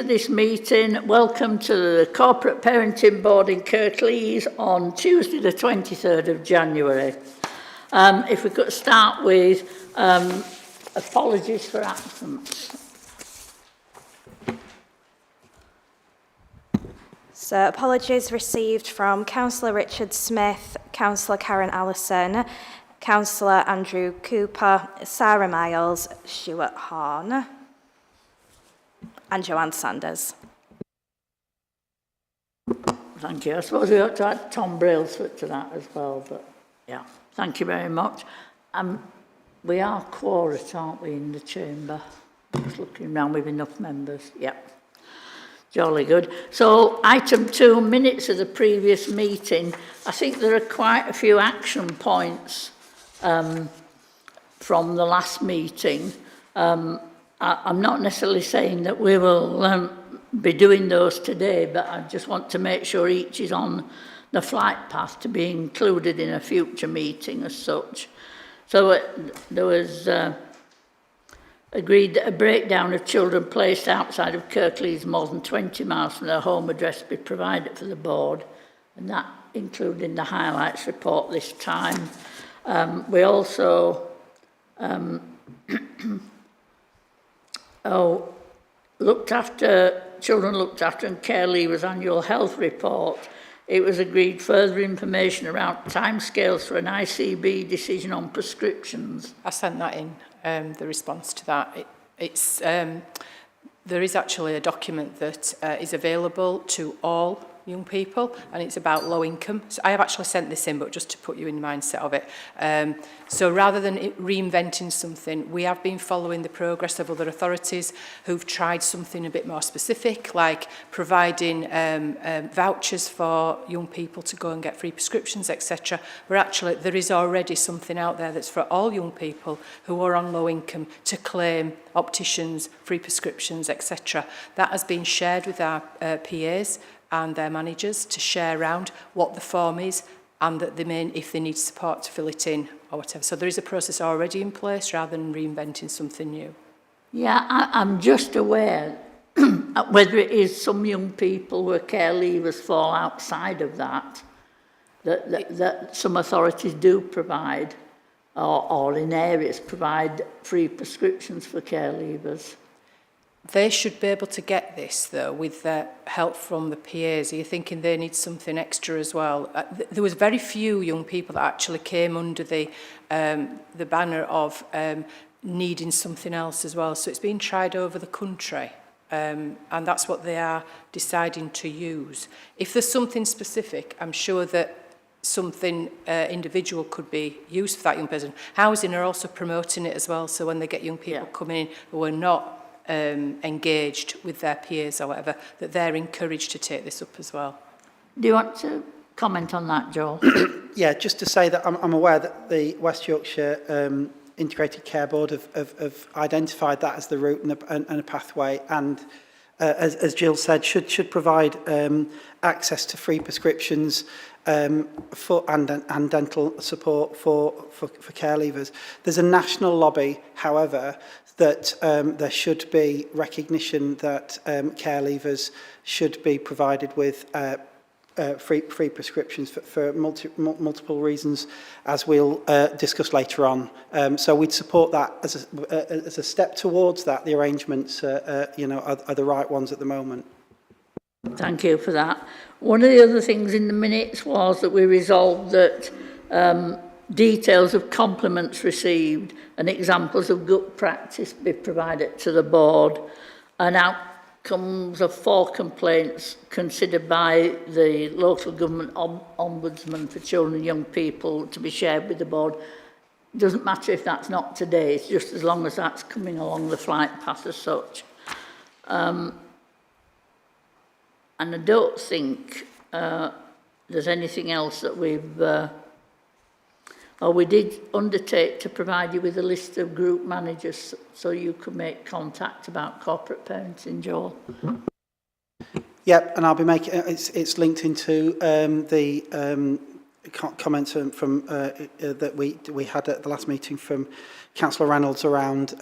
to this meeting. Welcome to the Corporate Parenting Board in Kirklees on Tuesday the 23rd of January. If we could start with apologies for absence. So apologies received from Councillor Richard Smith, Councillor Karen Allison, Councillor Andrew Cooper, Sarah Miles, Stuart Horn and Joanne Sanders. Thank you. I suppose we ought to add Tom Brailsford to that as well, but yeah, thank you very much. We are quorate, aren't we, in the chamber? Just looking around with enough members. Yeah. Jolly good. So, item 2, minutes of the previous meeting. I think there are quite a few action points from the last meeting. I'm not necessarily saying that we will be doing those today, but I just want to make sure each is on the flight path to be included in a future meeting as such. So there was agreed that a breakdown of children placed outside of Kirklees more than 20 miles from their home address be provided for the board, and that including the highlights report this time. We also children looked after and care leavers annual health report. It was agreed further information around timescales for an ICB decision on prescriptions. I sent that in, the response to that. There is actually a document that is available to all young people, and it's about low income. So I have actually sent this in, but just to put you in the mindset of it. So rather than reinventing something, we have been following the progress of other authorities who've tried something a bit more specific, like providing vouchers for young people to go and get free prescriptions, etc. Where actually there is already something out there that's for all young people who are on low income to claim opticians, free prescriptions, etc. That has been shared with our PAs and their managers to share around what the form is and that they may, if they need support to fill it in or whatever. So there is a process already in place rather than reinventing something new. Yeah, I'm just aware whether it is some young people where care leavers fall outside of that some authorities do provide or in areas provide free prescriptions for care leavers. They should be able to get this, though, with the help from the PAs. Are you thinking they need something extra as well? There was very few young people that actually came under the banner of needing something else as well. So it's been tried over the country, and that's what they are deciding to use. If there's something specific, I'm sure that something individual could be used for that young person. Housing are also promoting it as well, so when they get young people coming in who are not engaged with their peers or whatever, that they're encouraged to take this up as well. Do you want to comment on that, Joel? Yeah, just to say that I'm aware that the West Yorkshire Integrated Care Board have identified that as the route and a pathway, and as Jill said, should provide access to free prescriptions for and dental support for care leavers. There's a national lobby, however, that there should be recognition that care leavers should be provided with free prescriptions for multiple reasons, as we'll discuss later on. So we'd support that as a step towards that. The arrangements, are the right ones at the moment. Thank you for that. One of the other things in the minutes was that we resolved that details of compliments received and examples of good practice be provided to the board, and outcomes of 4 complaints considered by the local government ombudsman for children and young people to be shared with the board. It doesn't matter if that's not today, it's just as long as that's coming along the flight path as such. And I don't think there's anything else that we did undertake to provide you with a list of group managers so you could make contact about corporate parenting, Joel. Yep, and I'll be making it's linked into the comments from that we had at the last meeting from Councillor Reynolds around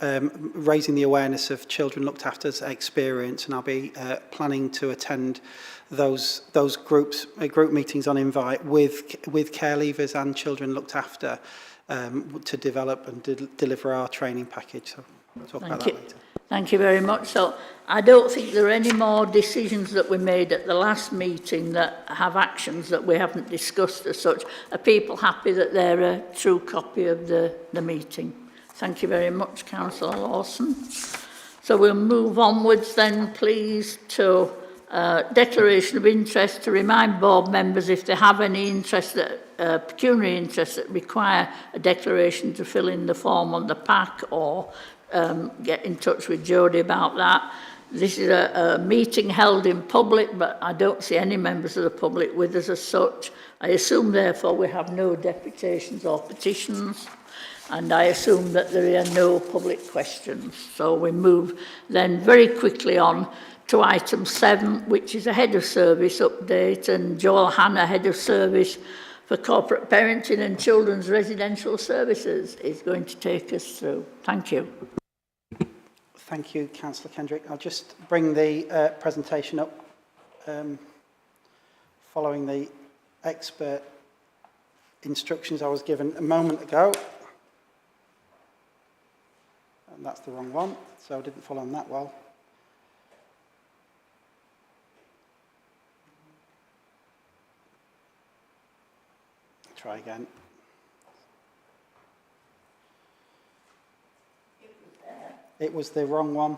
raising the awareness of children looked after's experience, and I'll be planning to attend those group meetings on invite with care leavers and children looked after to develop and deliver our training package. So we'll talk about that later. Thank you very much. So I don't think there are any more decisions that we made at the last meeting that have actions that we haven't discussed as such. Are people happy that they're a true copy of the meeting? Thank you very much, Councillor Lawson. So we'll move onwards then, please, to declaration of interest, to remind board members if they have any interest, pecuniary interest that require a declaration to fill in the form on the pack, or get in touch with Jodie about that. This is a meeting held in public, but I don't see any members of the public with us as such. I assume, therefore, we have no deputations or petitions, and I assume that there are no public questions. So we move then very quickly on to item 7, which is a head of service update, and Joel Hanna, head of service for corporate parenting and children's residential services, is going to take us through. Thank you. Thank you, Councillor Kendrick. I'll just bring the presentation up following the expert instructions I was given a moment ago. And that's the wrong one, so I didn't follow on that well. Try again. It was the wrong one.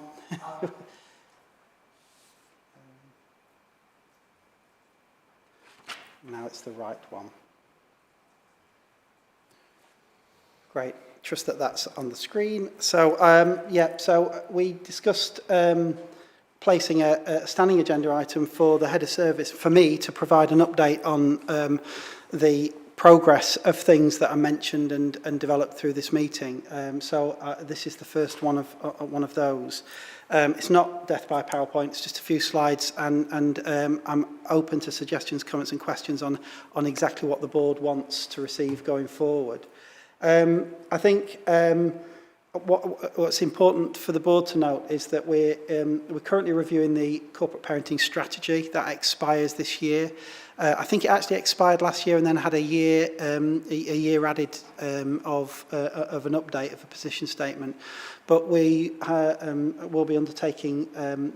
Now it's the right one. Great. Trust that that's on the screen. So, so we discussed placing a standing agenda item for the head of service, for me, to provide an update on the progress of things that are mentioned and developed through this meeting. This is the first one of those. It's not death by PowerPoint, it's just a few slides, and I'm open to suggestions, comments and questions on exactly what the board wants to receive going forward. I think what's important for the board to note is that we're currently reviewing the corporate parenting strategy that expires this year. I think it actually expired last year and then had a year added of an update of a position statement. But we will be undertaking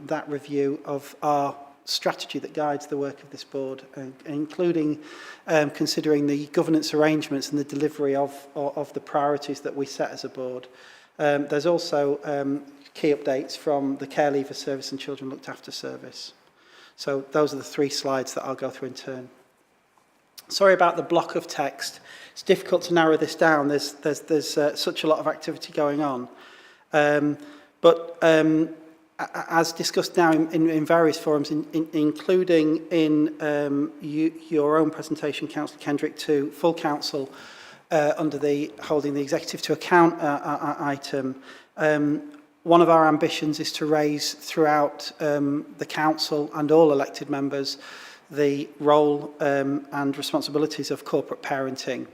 that review of our strategy that guides the work of this board, including considering the governance arrangements and the delivery of the priorities that we set as a board. There's also key updates from the care leaver service and children looked after service. So those are the 3 slides that I'll go through in turn. Sorry about the block of text. It's difficult to narrow this down. There's such a lot of activity going on. As discussed now in various forums, including in your own presentation, Councillor Kendrick, to full council under the holding the executive to account item, one of our ambitions is to raise throughout the council and all elected members the role and responsibilities of corporate parenting.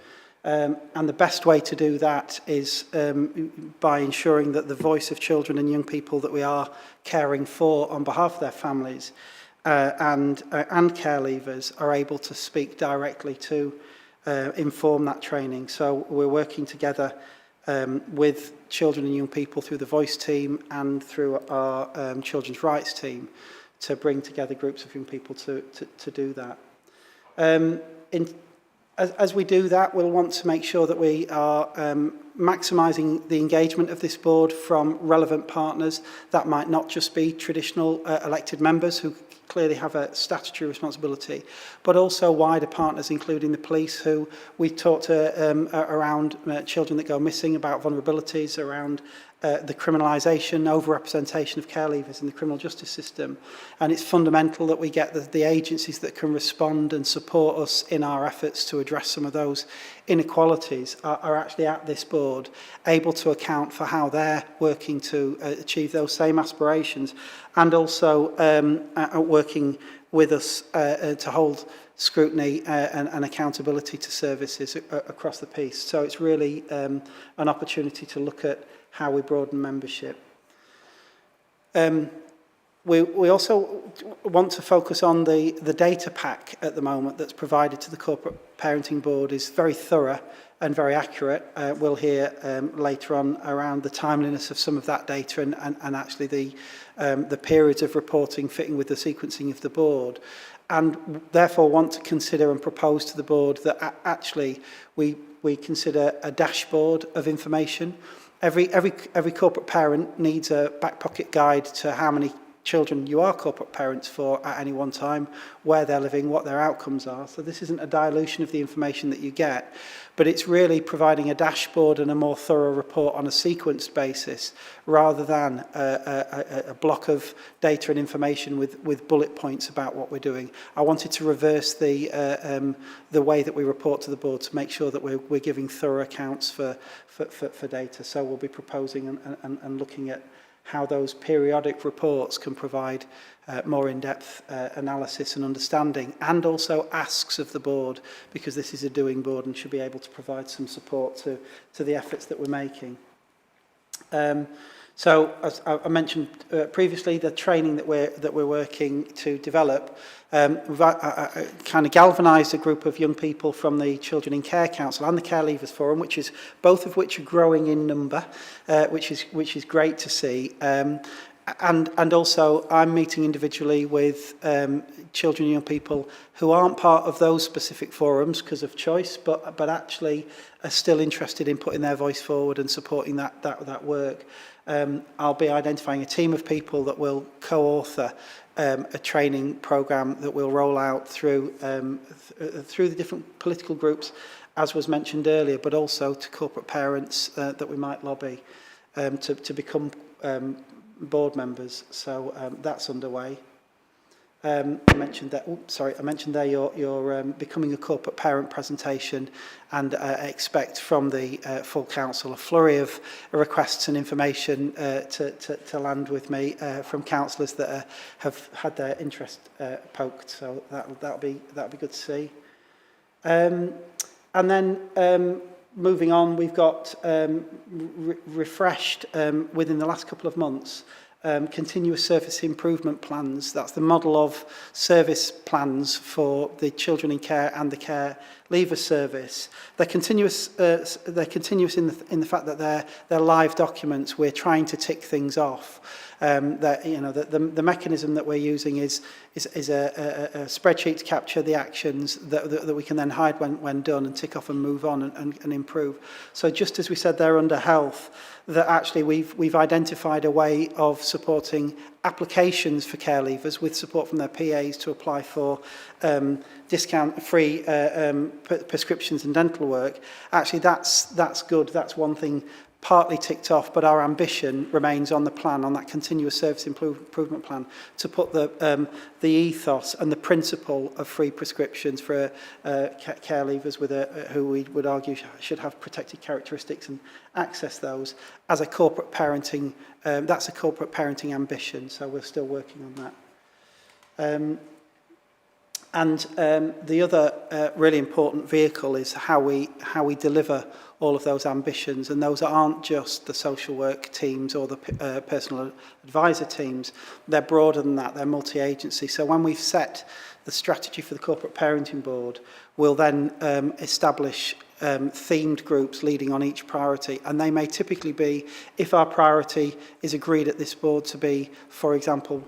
And the best way to do that is by ensuring that the voice of children and young people that we are caring for on behalf of their families and care leavers are able to speak directly to inform that training. So we're working together with children and young people through the Voice team and through our children's rights team to bring together groups of young people to do that. As we do that, we'll want to make sure that we are maximising the engagement of this board from relevant partners. That might not just be traditional elected members who clearly have a statutory responsibility, but also wider partners, including the police, who we talked to around children that go missing, about vulnerabilities, around the criminalisation, over-representation of care leavers in the criminal justice system. And it's fundamental that we get the agencies that can respond and support us in our efforts to address some of those inequalities are actually at this board, able to account for how they're working to achieve those same aspirations, and also working with us to hold scrutiny and accountability to services across the piece. So it's really an opportunity to look at how we broaden membership. We also want to focus on the data pack at the moment that's provided to the Corporate Parenting Board is very thorough and very accurate. We'll hear later on around the timeliness of some of that data and actually the periods of reporting fitting with the sequencing of the board. And therefore want to consider and propose to the board that actually we consider a dashboard of information. Every corporate parent needs a back pocket guide to how many children you are corporate parents for at any one time, where they're living, what their outcomes are. So this isn't a dilution of the information that you get, but it's really providing a dashboard and a more thorough report on a sequenced basis rather than a block of data and information with bullet points about what we're doing. I wanted to reverse the way that we report to the board to make sure that we're giving thorough accounts for data. So we'll be proposing and looking at how those periodic reports can provide more in-depth analysis and understanding, and also asks of the board, because this is a doing board and should be able to provide some support to the efforts that we're making. So, as I mentioned previously, the training that we're working to develop, we've kind of galvanised a group of young people from the Children in Care Council and the Care Leavers Forum, both of which are growing in number, which is great to see. And also, I'm meeting individually with children and young people who aren't part of those specific forums because of choice, but actually are still interested in putting their voice forward and supporting that work. I'll be identifying a team of people that will co-author a training programme that will roll out through the different political groups, as was mentioned earlier, but also to corporate parents that we might lobby to become board members. So that's underway. I mentioned that. I mentioned there your becoming a corporate parent presentation, and expect from the full council a flurry of requests and information to land with me from councillors that have had their interest poked. So that'll be good to see. And then moving on, we've got refreshed within the last couple of months. Continuous service improvement plans. That's the model of service plans for the children in care and the care leaver service. They're continuous in the fact that they're live documents. We're trying to tick things off. The mechanism that we're using is a spreadsheet to capture the actions that we can then hide when done and tick off and move on and improve. So just as we said there under health, that actually we've identified a way of supporting applications for care leavers with support from their PAs to apply for discount-free prescriptions and dental work. Actually, that's good. That's one thing partly ticked off, but our ambition remains on the plan, on that continuous service improvement plan, to put the ethos and the principle of free prescriptions for care leavers who we would argue should have protected characteristics and access those as a corporate parenting. That's a corporate parenting ambition, so we're still working on that. And the other really important vehicle is how we deliver all of those ambitions, and those aren't just the social work teams or the personal advisor teams. They're broader than that. They're multi-agency. So when we've set the strategy for the Corporate Parenting Board, we'll then establish themed groups leading on each priority, and they may typically be, if our priority is agreed at this board to be, for example,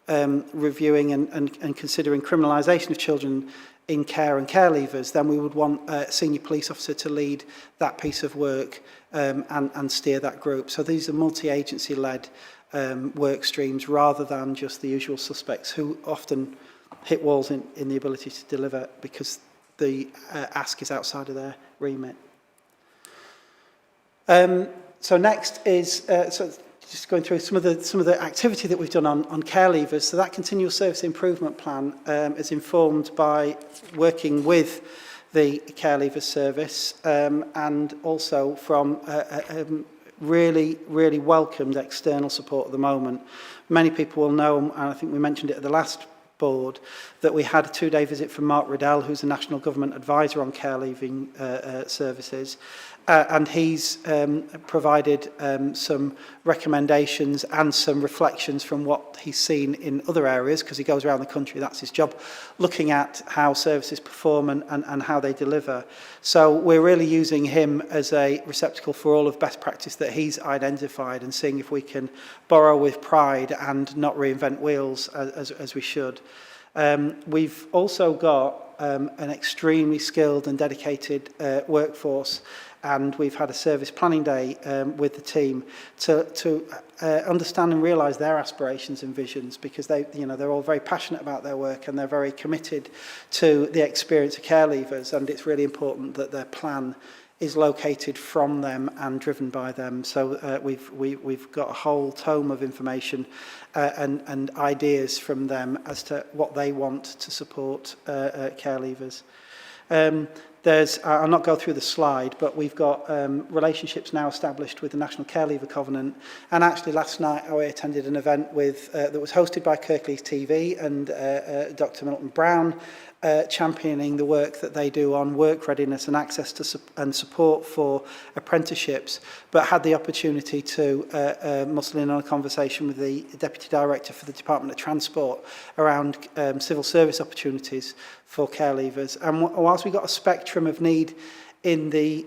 reviewing and considering criminalisation of children in care and care leavers, then we would want a senior police officer to lead that piece of work and steer that group. So these are multi-agency led work streams rather than just the usual suspects who often hit walls in the ability to deliver because the ask is outside of their remit. So next is just going through some of the activity that we've done on care leavers. So that continual service improvement plan is informed by working with the care leavers service and also from really welcomed external support at the moment. Many people will know, and I think we mentioned it at the last board, that we had a 2-day visit from Mark Riddell, who's the National Government Advisor on care leaving services, and he's provided some recommendations and some reflections from what he's seen in other areas, because he goes around the country, that's his job, looking at how services perform and how they deliver. So we're really using him as a receptacle for all of best practice that he's identified and seeing if we can borrow with pride and not reinvent wheels as we should. We've also got an extremely skilled and dedicated workforce, and we've had a service planning day with the team to understand and realise their aspirations and visions, because they're all very passionate about their work and they're very committed to the experience of care leavers, and it's really important that their plan is located from them and driven by them. So we've got a whole tome of information and ideas from them as to what they want to support care leavers. I'll not go through the slide, but we've got relationships now established with the National Care Leaver Covenant. And actually last night I attended an event that was hosted by Kirklees TV and Dr. Milton Brown, championing the work that they do on work readiness and access to and support for apprenticeships, but had the opportunity to muscle in on a conversation with the Deputy Director for the Department of Transport around civil service opportunities for care leavers. And whilst we've got a spectrum of need in the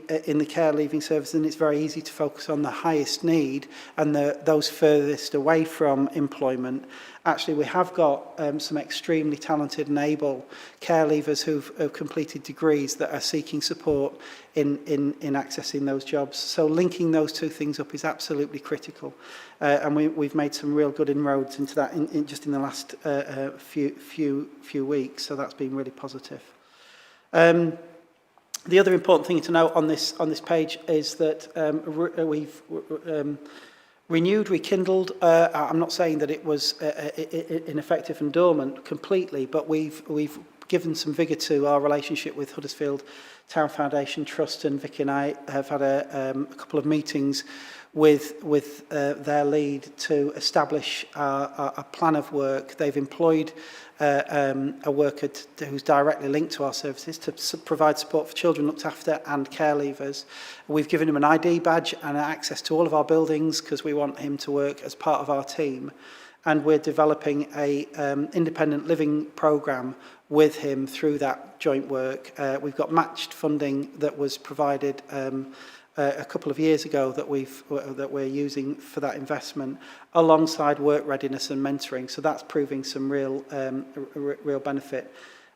care leaving service, and it's very easy to focus on the highest need and those furthest away from employment, actually we have got some extremely talented and able care leavers who've completed degrees that are seeking support in accessing those jobs. So linking those two things up is absolutely critical, and we've made some real good inroads into that just in the last few weeks. So that's been really positive. The other important thing to note on this page is that we've rekindled. I'm not saying that it was ineffective and dormant completely, but we've given some vigour to our relationship with Huddersfield Town Foundation Trust, and Vicky and I have had a couple of meetings with their lead to establish a plan of work. They've employed a worker who's directly linked to our services to provide support for children looked after and care leavers. We've given him an ID badge and access to all of our buildings because we want him to work as part of our team. And we're developing a independent living programme with him through that joint work. We've got matched funding that was provided a couple of years ago that we're using for that investment, alongside work readiness and mentoring. So that's proving some real benefit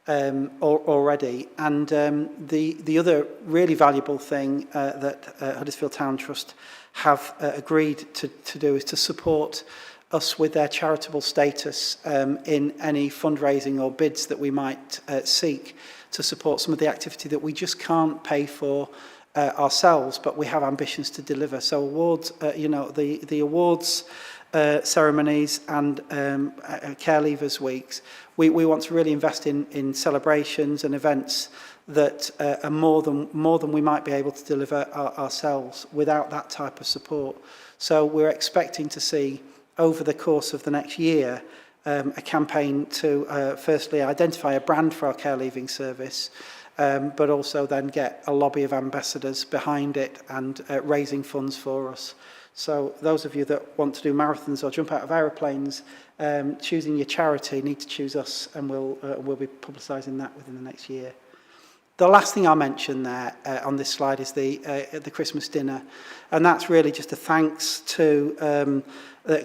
already. And the other really valuable thing that Huddersfield Town Trust have agreed to do is to support us with their charitable status in any fundraising or bids that we might seek to support some of the activity that we just can't pay for ourselves, but we have ambitions to deliver. So awards, the awards ceremonies and care leavers weeks, we want to really invest in celebrations and events that are more than we might be able to deliver ourselves without that type of support. So we're expecting to see over the course of the next year a campaign to firstly identify a brand for our care leaving service, but also then get a lobby of ambassadors behind it and raising funds for us. So those of you that want to do marathons or jump out of aeroplanes, choosing your charity, need to choose us, and we'll be publicising that within the next year. The last thing I'll mention there on this slide is the Christmas dinner, and that's really just a thanks to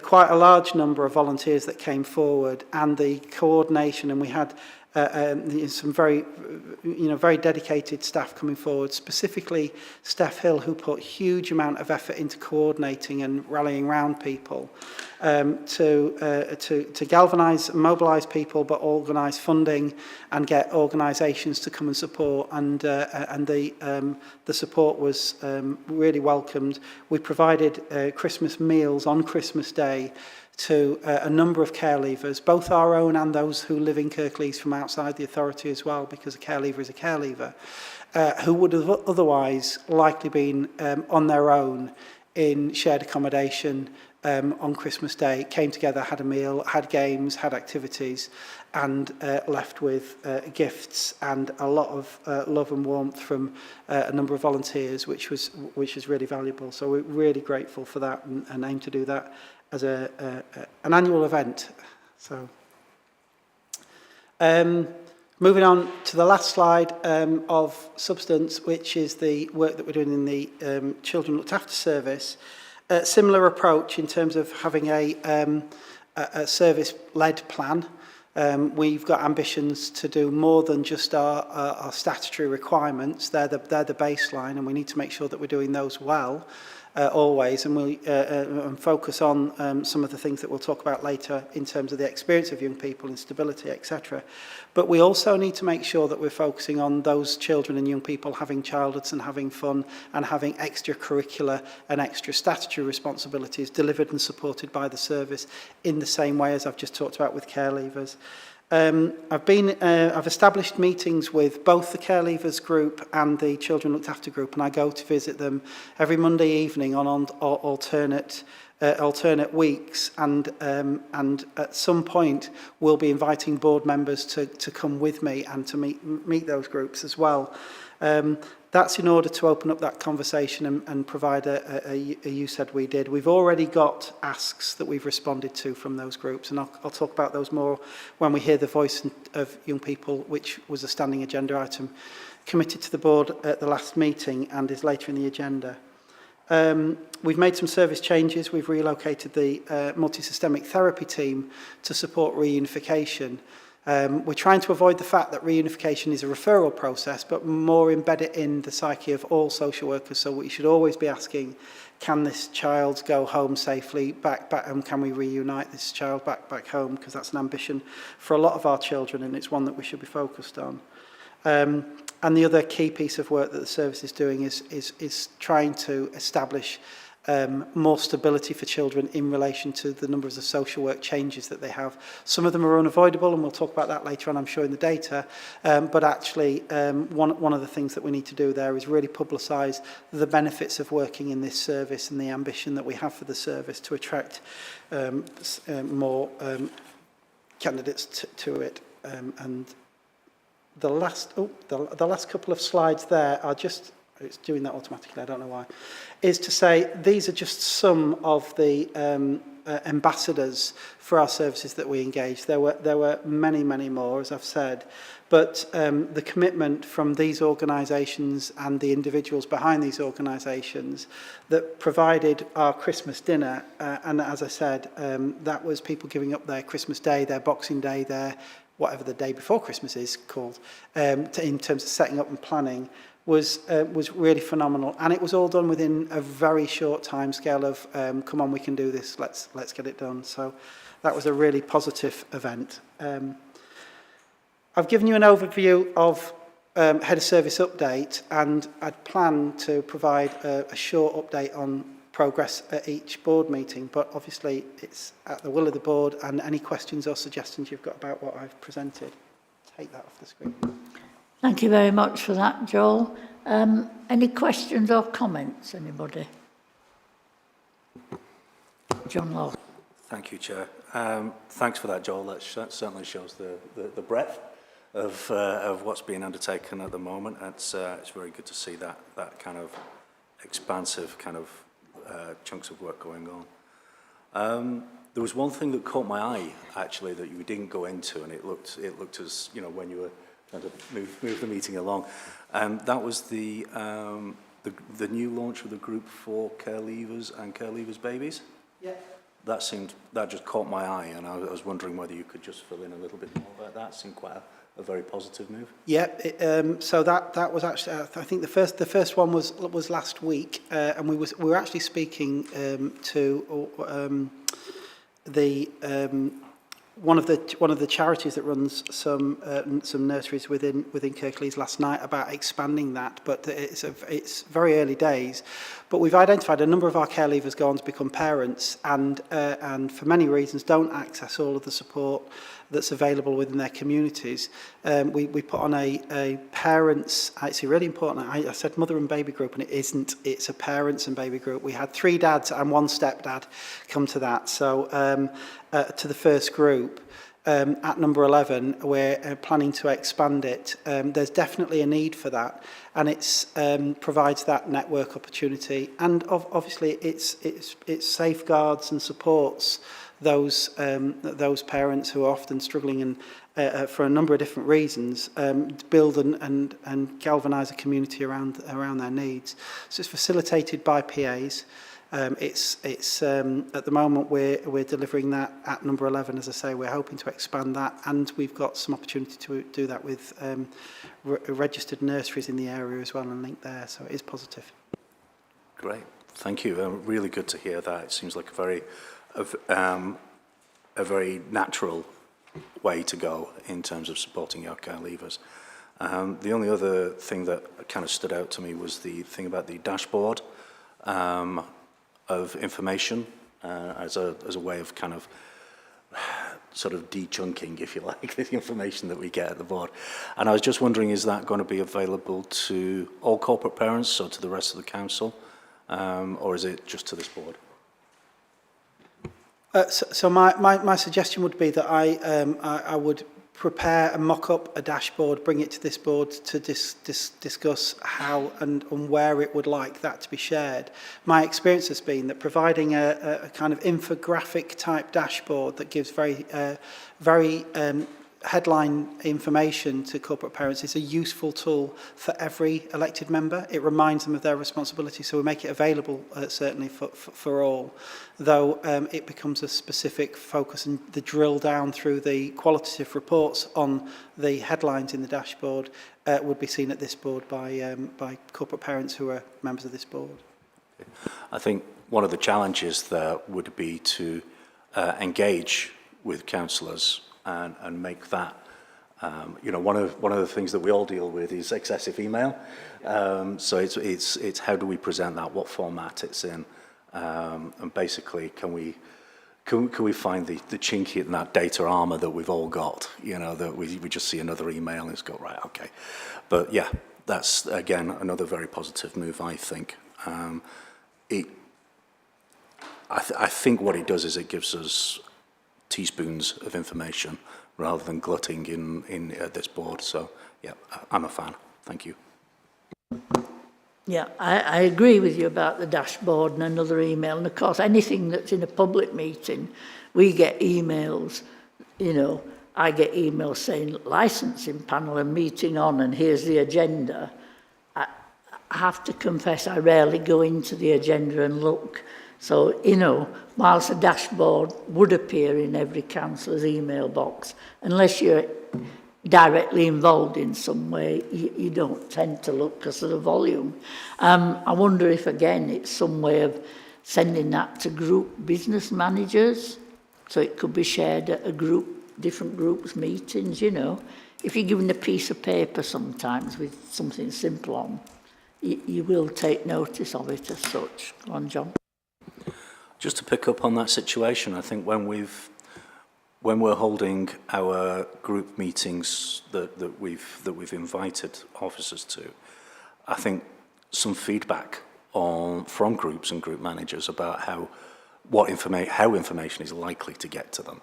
quite a large number of volunteers that came forward and the coordination, and we had some very dedicated staff coming forward, specifically Steph Hill, who put huge amount of effort into coordinating and rallying around people to galvanise and mobilise people, but organise funding and get organisations to come and support. And the support was really welcomed. We provided Christmas meals on Christmas Day to a number of care leavers, both our own and those who live in Kirklees from outside the authority as well, because a care leaver is a care leaver, who would have otherwise likely been on their own in shared accommodation on Christmas Day, came together, had a meal, had games, had activities, and left with gifts and a lot of love and warmth from a number of volunteers, which is really valuable. So we're really grateful for that, and aim to do that as an annual event. So moving on to the last slide of substance, which is the work that we're doing in the Children Looked After service. Similar approach in terms of having a service-led plan. We've got ambitions to do more than just our statutory requirements. They're the baseline, and we need to make sure that we're doing those well. Always, and we'll focus on some of the things that we'll talk about later in terms of the experience of young people and stability, etc. But we also need to make sure that we're focusing on those children and young people having childhoods and having fun and having extracurricular and extra statutory responsibilities delivered and supported by the service in the same way as I've just talked about with care leavers. I've established meetings with both the Care Leavers group and the Children Looked After group, and I go to visit them every Monday evening on alternate weeks, and at some point we'll be inviting board members to come with me and to meet those groups as well. That's in order to open up that conversation and provide a you said we did. We've already got asks that we've responded to from those groups, and I'll talk about those more when we hear the voice of young people, which was a standing agenda item committed to the board at the last meeting and is later in the agenda. We've made some service changes. We've relocated the multi-systemic therapy team to support reunification. We're trying to avoid the fact that reunification is a referral process, but more embed it in the psyche of all social workers. So we should always be asking, can this child go home safely back, and can we reunite this child back home? Because that's an ambition for a lot of our children, and it's one that we should be focused on. And the other key piece of work that the service is doing is trying to establish more stability for children in relation to the numbers of social work changes that they have. Some of them are unavoidable, and we'll talk about that later on, I'm sure, in the data. But actually, one of the things that we need to do there is really publicise the benefits of working in this service and the ambition that we have for the service to attract more candidates to it. And the last couple of slides there are just, it's doing that automatically, I don't know why, is to say these are just some of the ambassadors for our services that we engage. There were many more, as I've said, but the commitment from these organisations and the individuals behind these organisations that provided our Christmas dinner, and as I said, that was people giving up their Christmas Day, their Boxing Day, their whatever the day before Christmas is called, in terms of setting up and planning, was really phenomenal, and it was all done within a very short time scale of come on, we can do this, let's get it done. So that was a really positive event. I've given you an overview of head of service update, and I'd planned to provide a short update on progress at each board meeting, but obviously it's at the will of the board, and any questions or suggestions you've got about what I've presented, take that off the screen. Thank you very much for that, Joel. Any questions or comments, anybody? John Law. Thank you, Chair. Thanks for that, Joel. That certainly shows the breadth of what's being undertaken at the moment. It's very good to see that kind of expansive kind of chunks of work going on. There was one thing that caught my eye, actually, that you didn't go into, and it looked as, you know, when you were trying to move the meeting along, and that was the new launch of the group for care leavers and care leavers babies. Yeah. That just caught my eye, and I was wondering whether you could just fill in a little bit more about that. It seemed quite a very positive move. Yeah. So that was actually, I think the first one was last week, and we were actually speaking to the one of the charities that runs some nurseries within Kirklees last night about expanding that, but it's very early days. But we've identified a number of our care leavers go on to become parents, and for many reasons don't access all of the support that's available within their communities. We put on a parents, it's really important, I said mother and baby group, and it isn't, it's a parents and baby group. We had 3 dads and 1 stepdad come to that. So to the first group, at number 11, we're planning to expand it. There's definitely a need for that, and it's provides that network opportunity, and obviously it safeguards and supports those parents who are often struggling and for a number of different reasons, build and galvanise a community around their needs. So it's facilitated by PAs. It's at the moment we're delivering that at number 11. As I say, we're hoping to expand that, and we've got some opportunity to do that with registered nurseries in the area as well, and link there. So it is positive. Great, thank you. Really good to hear that. It seems like a very natural way to go in terms of supporting our care leavers. The only other thing that kind of stood out to me was the thing about the dashboard of information as a way of kind of sort of de-chunking, if you like, the information that we get at the board. And I was just wondering, is that going to be available to all corporate parents, so to the rest of the council, or is it just to this board? So my suggestion would be that I would prepare and mock up a dashboard, bring it to this board to discuss how and where it would like that to be shared. My experience has been that providing a kind of infographic type dashboard that gives very headline information to corporate parents is a useful tool for every elected member. It reminds them of their responsibility, so we make it available certainly for all, though it becomes a specific focus, and the drill down through the qualitative reports on the headlines in the dashboard would be seen at this board by corporate parents who are members of this board. I think one of the challenges there would be to engage with councillors and make that, one of the things that we all deal with is excessive email. So it's how do we present that, what format it's in, and basically can we find the chink in that data armor that we've all got, that we just see another email and it's got, right, okay. But yeah, that's again another very positive move, I think. I think what it does is it gives us teaspoons of information rather than glutting in this board. So yeah, I'm a fan. Thank you. Yeah, I agree with you about the dashboard and another email. And of course, anything that's in a public meeting, we get emails, I get emails saying licensing panel and meeting on, and here's the agenda. I have to confess, I rarely go into the agenda and look. So, whilst a dashboard would appear in every councillor's email box, unless you're directly involved in some way, you don't tend to look because of the volume. I wonder if, again, it's some way of sending that to group business managers, so it could be shared at different groups' meetings, If you're given a piece of paper sometimes with something simple on, you will take notice of it as such. Go on, John. Just to pick up on that situation, I think when we're holding our group meetings that we've invited officers to, I think some feedback from groups and group managers about how information is likely to get to them.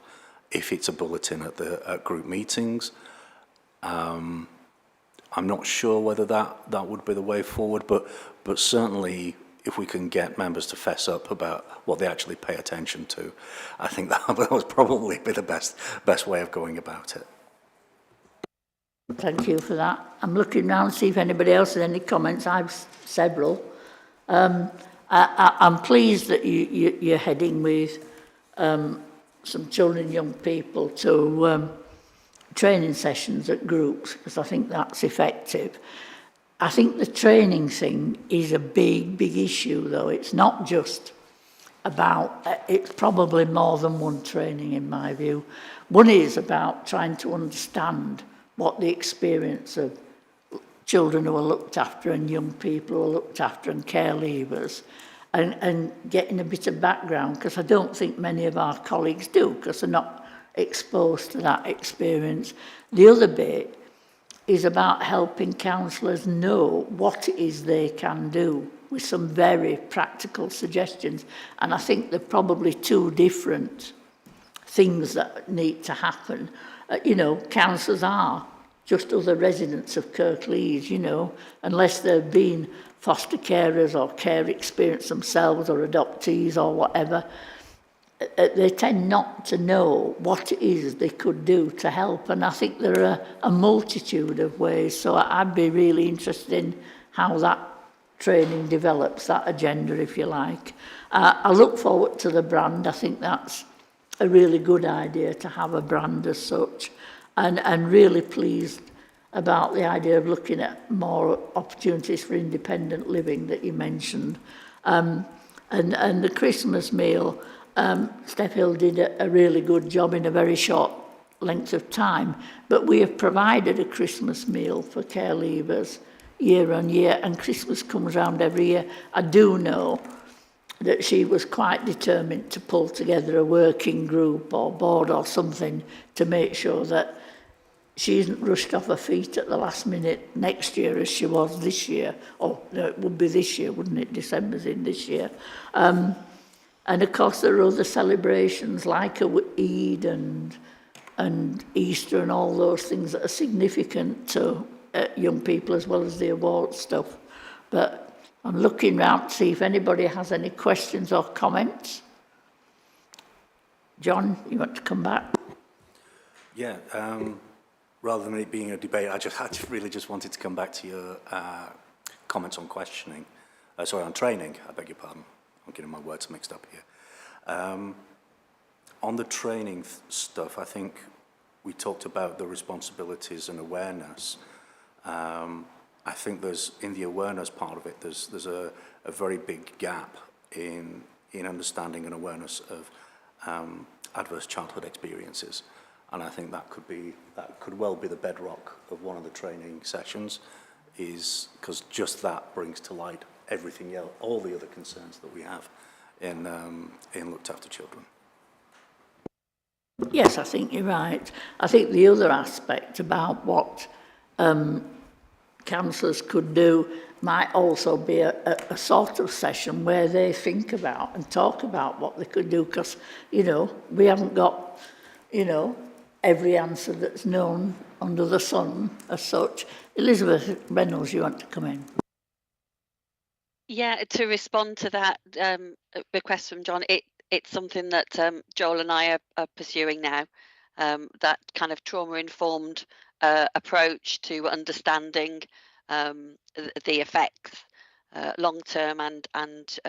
If it's a bulletin at group meetings, I'm not sure whether that would be the way forward, but certainly if we can get members to fess up about what they actually pay attention to, I think that would probably be the best way of going about it. Thank you for that. I'm looking around to see if anybody else has any comments. I've several. I'm pleased that you're heading with some children and young people to training sessions at groups, because I think that's effective. I think the training thing is a big issue, though. It's not just about, it's probably more than one training in my view. One is about trying to understand what the experience of children who are looked after and young people who are looked after and care leavers, and getting a bit of background, because I don't think many of our colleagues do, because they're not exposed to that experience. The other bit is about helping counsellors know what it is they can do with some very practical suggestions. And I think there are probably two different things that need to happen. You know, counsellors are just other residents of Kirklees, you know, unless they've been foster carers or care experience themselves or adoptees or whatever. They tend not to know what it is they could do to help. And I think there are a multitude of ways. So I'd be really interested in how that training develops, that agenda, if you like. I look forward to the brand. I think that's a really good idea to have a brand as such. And really pleased about the idea of looking at more opportunities for independent living that you mentioned. And the Christmas meal, Steph Hill did a really good job in a very short length of time, but we have provided a Christmas meal for care leavers year on year, and Christmas comes round every year. I do know that she was quite determined to pull together a working group or board or something to make sure that she isn't rushed off her feet at the last minute next year as she was this year. Oh, no, it would be this year, wouldn't it? December's in this year. And of course there are other celebrations like Eid and Easter and all those things that are significant to young people as well as the award stuff. But I'm looking round to see if anybody has any questions or comments. John, you want to come back? Yeah, rather than it being a debate, I really just wanted to come back to your comments on questioning. On training, I beg your pardon. I'm getting my words mixed up here. On the training stuff, I think we talked about the responsibilities and awareness. I think in the awareness part of it, there's a very big gap in understanding and awareness of adverse childhood experiences. And I think that could well be the bedrock of one of the training sessions, is because just that brings to light everything else, all the other concerns that we have in looked after children. Yes, I think you're right. I think the other aspect about what counsellors could do might also be a sort of session where they think about and talk about what they could do, because, you know, we haven't got, you know, every answer that's known under the sun as such. Elizabeth Reynolds, you want to come in? Yeah, to respond to that request from John, it's something that Joel and I are pursuing now, that kind of trauma-informed approach to understanding the effects, long-term and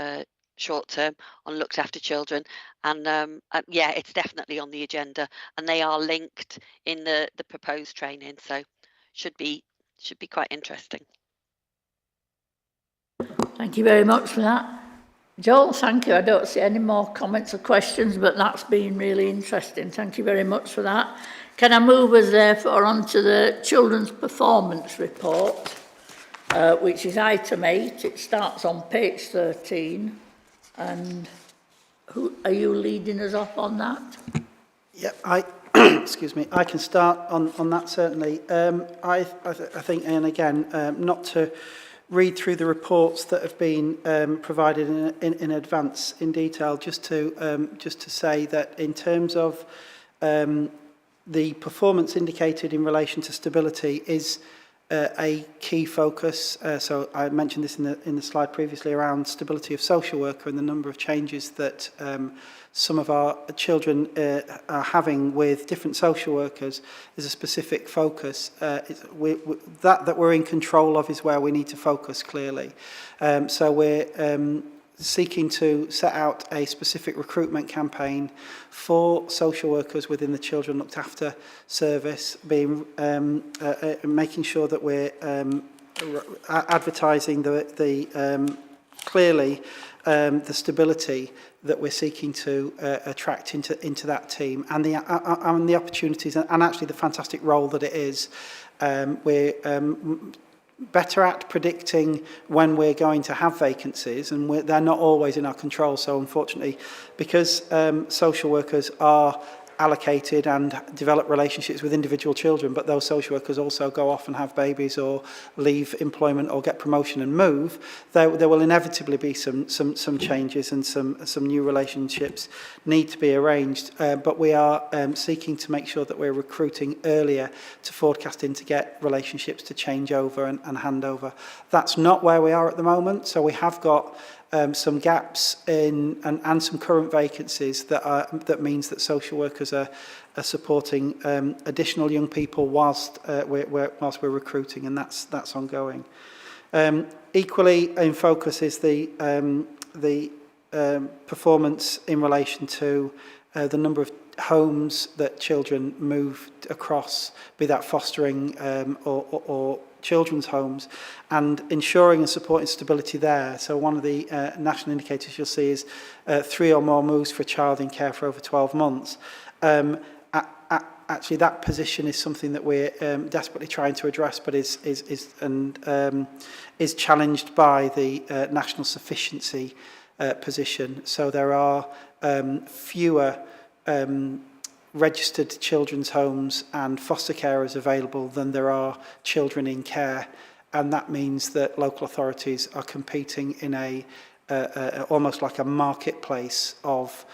short-term, on looked after children. And yeah, it's definitely on the agenda, and they are linked in the proposed training, so should be quite interesting. Thank you very much for that. Joel, thank you. I don't see any more comments or questions, but that's been really interesting. Thank you very much for that. Can I move us therefore on to the Children's Performance Report, which is item 8. It starts on page 13. And who are you leading us off on that? Yeah, excuse me, I can start on that certainly. I think, and again, not to read through the reports that have been provided in advance in detail, just to say that in terms of the performance indicated in relation to stability is a key focus. So I mentioned this in the slide previously around stability of social worker and the number of changes that some of our children are having with different social workers is a specific focus. That we're in control of is where we need to focus clearly. So we're seeking to set out a specific recruitment campaign for social workers within the Children Looked After service, being making sure that we're advertising clearly the stability that we're seeking to attract into that team, and the opportunities and actually the fantastic role that it is. We're better at predicting when we're going to have vacancies, and they're not always in our control. So unfortunately, because social workers are allocated and develop relationships with individual children, but those social workers also go off and have babies or leave employment or get promotion and move, there will inevitably be some changes, and some new relationships need to be arranged. But we are seeking to make sure that we're recruiting earlier to forecasting to get relationships to change over and hand over. That's not where we are at the moment, so we have got some gaps in and some current vacancies that means that social workers are supporting additional young people whilst we're recruiting, and that's ongoing. Equally in focus is the performance in relation to the number of homes that children moved across, be that fostering or children's homes, and ensuring and supporting stability there. So one of the national indicators you'll see is 3 or more moves for a child in care for over 12 months. Actually, that position is something that we're desperately trying to address, but is challenged by the national sufficiency position. So there are fewer registered children's homes and foster carers available than there are children in care, and that means that local authorities are competing in almost like a marketplace of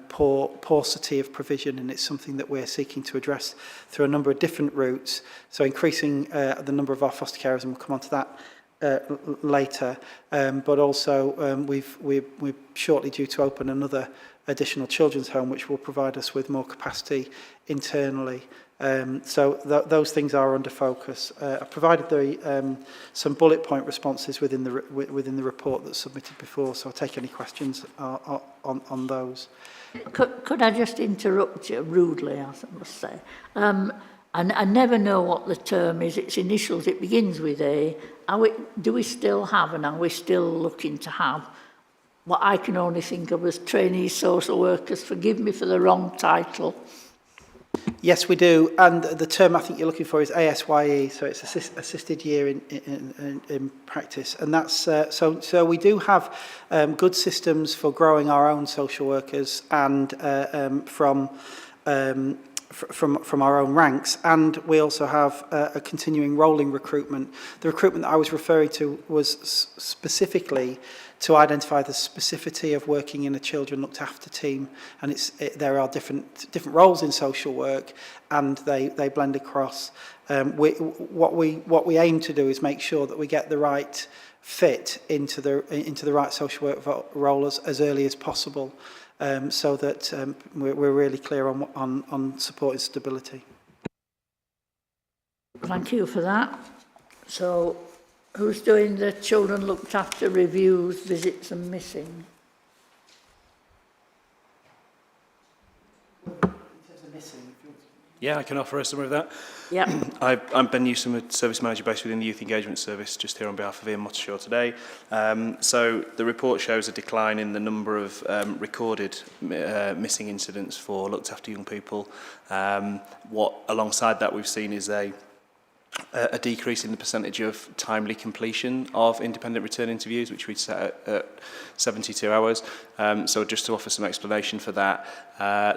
paucity of provision, and it's something that we're seeking to address through a number of different routes. So increasing the number of our foster carers, and we'll come on to that later, but also we're shortly due to open another additional children's home, which will provide us with more capacity internally. So those things are under focus. I provided some bullet point responses within the report that's submitted before, so I'll take any questions on those. Could I just interrupt you rudely, I must say? I never know what the term is. Its initials, it begins with A. Do we still have, and are we still looking to have, what I can only think of as trainee social workers? Forgive me for the wrong title. Yes, we do, and the term I think you're looking for is ASYE, so it's assisted year in practice, and that's so we do have good systems for growing our own social workers and from our own ranks, and we also have a continuing rolling recruitment. The recruitment that I was referring to was specifically to identify the specificity of working in a children looked after team, and there are different roles in social work, and they blend across. What we aim to do is make sure that we get the right fit into the right social work role as early as possible, so that we're really clear on supporting stability. Thank you for that. So, who's doing the children looked after reviews, visits and missing? Yeah, I can offer a summary of that. Yeah. I'm Ben Newsom, Service Manager based within the Youth Engagement Service, just here on behalf of Ian Mottershaw today. So the report shows a decline in the number of recorded missing incidents for looked after young people. Alongside that we've seen is a decrease in the percentage of timely completion of independent return interviews, which we'd set at 72 hours. So just to offer some explanation for that,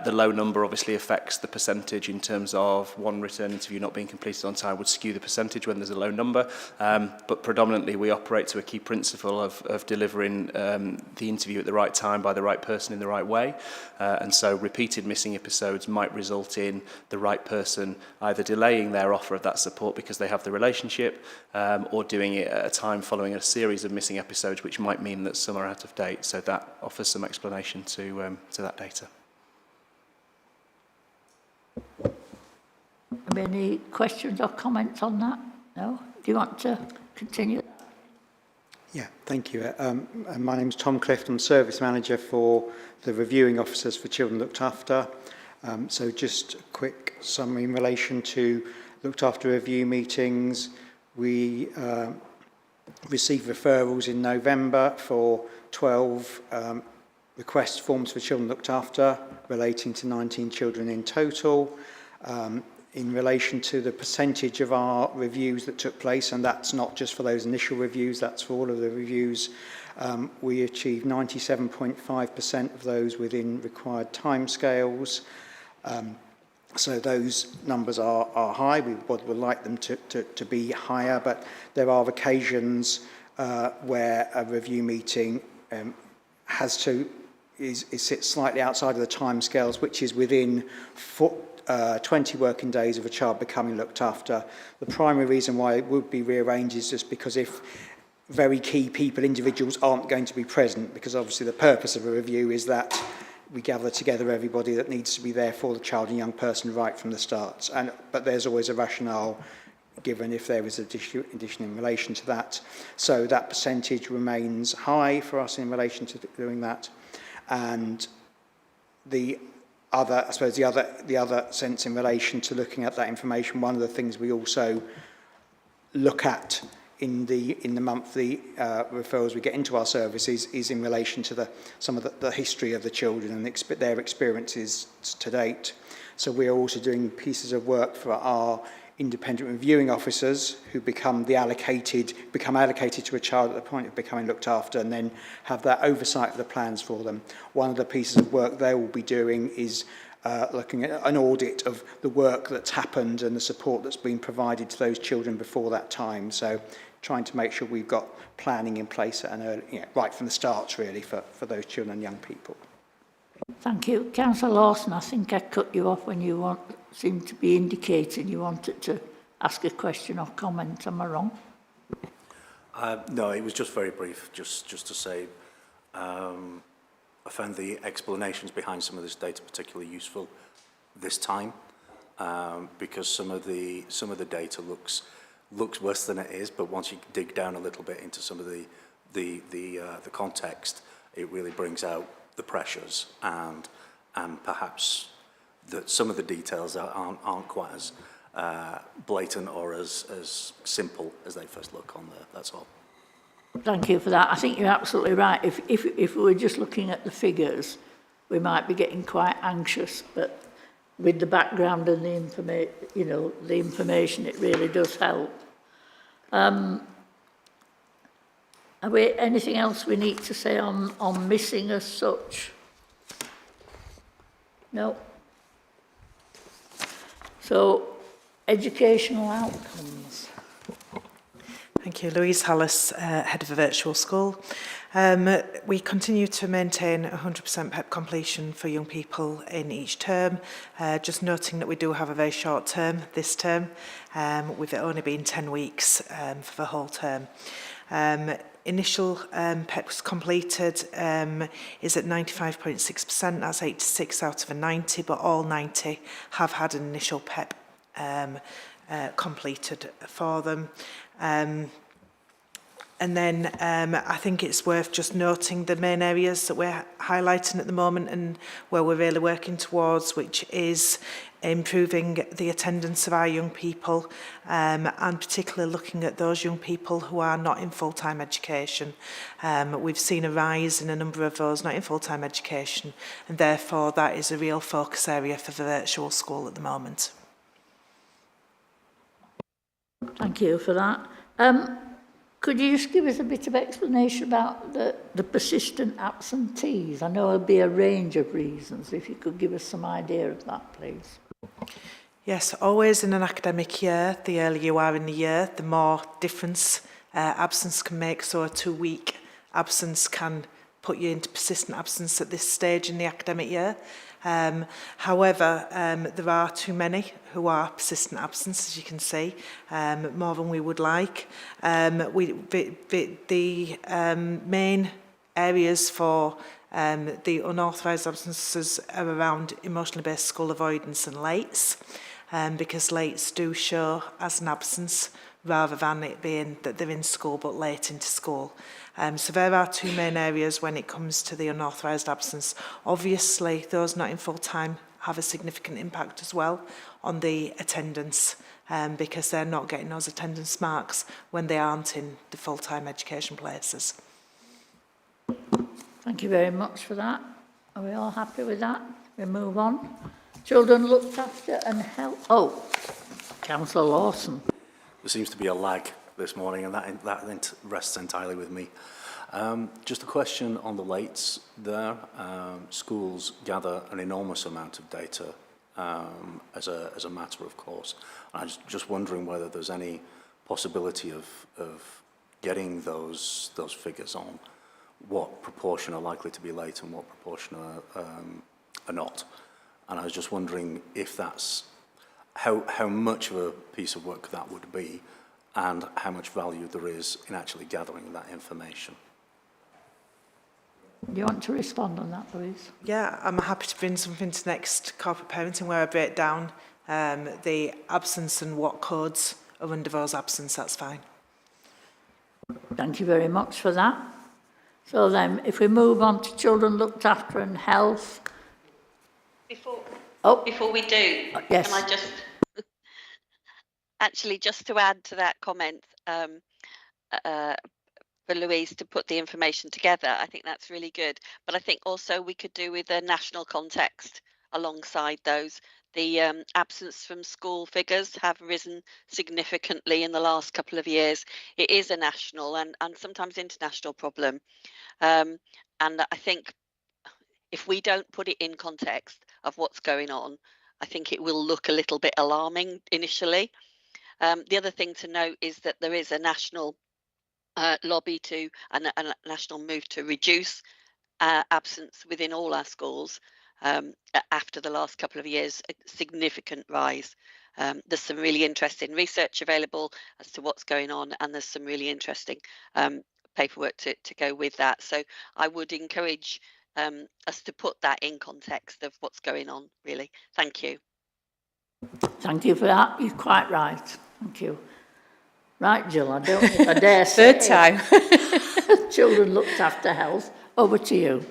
the low number obviously affects the percentage in terms of one return interview not being completed on time would skew the percentage when there's a low number. But predominantly we operate to a key principle of delivering the interview at the right time by the right person in the right way. And so repeated missing episodes might result in the right person either delaying their offer of that support because they have the relationship, or doing it at a time following a series of missing episodes, which might mean that some are out of date. So that offers some explanation to that data. Any questions or comments on that? No? Do you want to continue? Yeah, thank you. My name's Tom Clift. I'm Service Manager for the Reviewing Officers for Children Looked After. So just a quick summary in relation to looked after review meetings. We received referrals in November for 12 request forms for children looked after, relating to 19 children in total. In relation to the percentage of our reviews that took place, and that's not just for those initial reviews, that's for all of the reviews, we achieved 97.5% of those within required timescales. So those numbers are high. We would like them to be higher, but there are occasions where a review meeting sits slightly outside of the timescales, which is within 20 working days of a child becoming looked after. The primary reason why it would be rearranged is just because if very key people, individuals, aren't going to be present, because obviously the purpose of a review is that we gather together everybody that needs to be there for the child and young person right from the start. But there's always a rationale given if there is addition in relation to that. So that percentage remains high for us in relation to doing that. And the other sense in relation to looking at that information, one of the things we also look at in the monthly referrals we get into our services is in relation to some of the history of the children and their experiences to date. So we are also doing pieces of work for our independent reviewing officers who become allocated to a child at the point of becoming looked after and then have that oversight of the plans for them. One of the pieces of work they will be doing is looking at an audit of the work that's happened and the support that's been provided to those children before that time. So trying to make sure we've got planning in place at an early, right from the start really for those children and young people. Thank you. Councillor Lawson, I think I cut you off when you seemed to be indicating you wanted to ask a question or comment. Am I wrong? No, it was just very brief, just to say I found the explanations behind some of this data particularly useful this time because some of the data looks worse than it is, but once you dig down a little bit into some of the context, it really brings out the pressures and perhaps that some of the details aren't quite as blatant or as simple as they first look on there. That's all. Thank you for that. I think you're absolutely right. If we were just looking at the figures, we might be getting quite anxious, but with the background and the information, it really does help. Anything else we need to say on missing as such? No. So, educational outcomes. Thank you. Louise Hallis, Head of a Virtual School. We continue to maintain 100% PEP completion for young people in each term. Just noting that we do have a very short term this term, with it only being 10 weeks for the whole term. Initial PEP was completed is at 95.6%, that's 86 out of a 90, but all 90 have had an initial PEP completed for them. And then I think it's worth just noting the main areas that we're highlighting at the moment and where we're really working towards, which is improving the attendance of our young people and particularly looking at those young people who are not in full-time education. We've seen a rise in a number of those not in full-time education, and therefore that is a real focus area for the virtual school at the moment. Thank you for that. Could you just give us a bit of explanation about the persistent absentees? I know there'll be a range of reasons. If you could give us some idea of that, please. Yes, always in an academic year, the earlier you are in the year, the more difference absence can make. So a 2-week absence can put you into persistent absence at this stage in the academic year. However, there are too many who are persistent absence, as you can see, more than we would like. The main areas for the unauthorised absences are around emotionally based school avoidance and lates, because lates do show as an absence rather than it being that they're in school but late into school. So there are two main areas when it comes to the unauthorised absence. Obviously, those not in full-time have a significant impact as well on the attendance because they're not getting those attendance marks when they aren't in the full-time education places. Thank you very much for that. Are we all happy with that? We move on. Children looked after and helped. Oh, Councillor Lawson. There seems to be a lag this morning, and that rests entirely with me. Just a question on the lates there. Schools gather an enormous amount of data as a matter of course. And I was just wondering whether there's any possibility of getting those figures on what proportion are likely to be late and what proportion are not. And I was just wondering if that's how much of a piece of work that would be and how much value there is in actually gathering that information. Do you want to respond on that, Louise? Yeah, I'm happy to bring something to next corporate parenting where I break down the absence and what codes are under those absence. That's fine. Thank you very much for that. So then, if we move on to children looked after and health. Before we do, yes. can I just actually just to add to that comment for Louise to put the information together, I think that's really good. But I think also we could do with a national context alongside those. The absence from school figures have risen significantly in the last couple of years. It is a national and sometimes international problem. And I think if we don't put it in context of what's going on, I think it will look a little bit alarming initially. The other thing to note is that there is a national lobby to and a national move to reduce absence within all our schools after the last couple of years, a significant rise. There's some really interesting research available as to what's going on, and there's some really interesting paperwork to go with that. So I would encourage us to put that in context of what's going on, really. Thank you. Thank you for that. You're quite right. Thank you. Right, Jill, I don't think I dare say Third time. children looked after health. Over to you.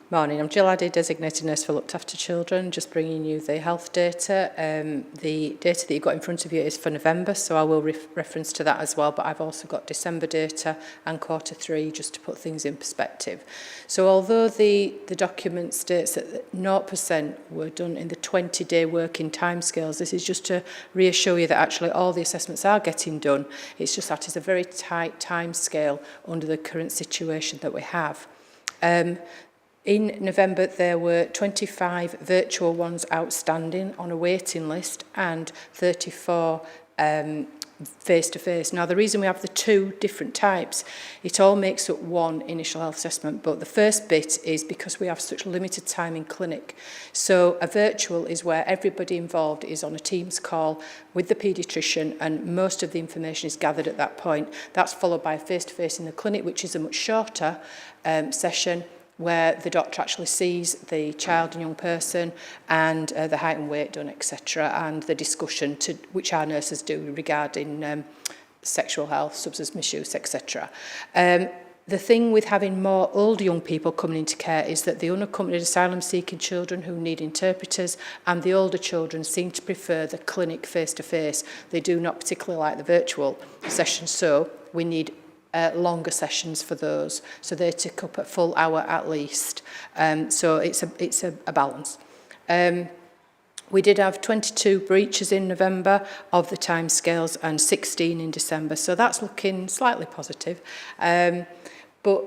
Morning, I'm Jill Addy, designated nurse for looked after children, just bringing you the health data. The data that you've got in front of you is for November, so I will reference to that as well, but I've also got December data and Q3 just to put things in perspective. So although the document states that 0% were done in the 20-day working timescales, this is just to reassure you that actually all the assessments are getting done. It's just that it's a very tight timescale under the current situation that we have. In November, there were 25 virtual ones outstanding on a waiting list and 34 face-to-face. Now, the reason we have the two different types, it all makes up one initial health assessment, but the first bit is because we have such limited time in clinic. So a virtual is where everybody involved is on a Teams call with the paediatrician, and most of the information is gathered at that point. That's followed by a face-to-face in the clinic, which is a much shorter session, where the doctor actually sees the child and young person and the height and weight done, etc., and the discussion which our nurses do regarding sexual health, substance misuse, etc. The thing with having more older young people coming into care is that the unaccompanied asylum-seeking children who need interpreters and the older children seem to prefer the clinic face-to-face. They do not particularly like the virtual session, so we need longer sessions for those, so they take up a full hour at least. So it's a balance. We did have 22 breaches in November of the timescales and 16 in December, so that's looking slightly positive. But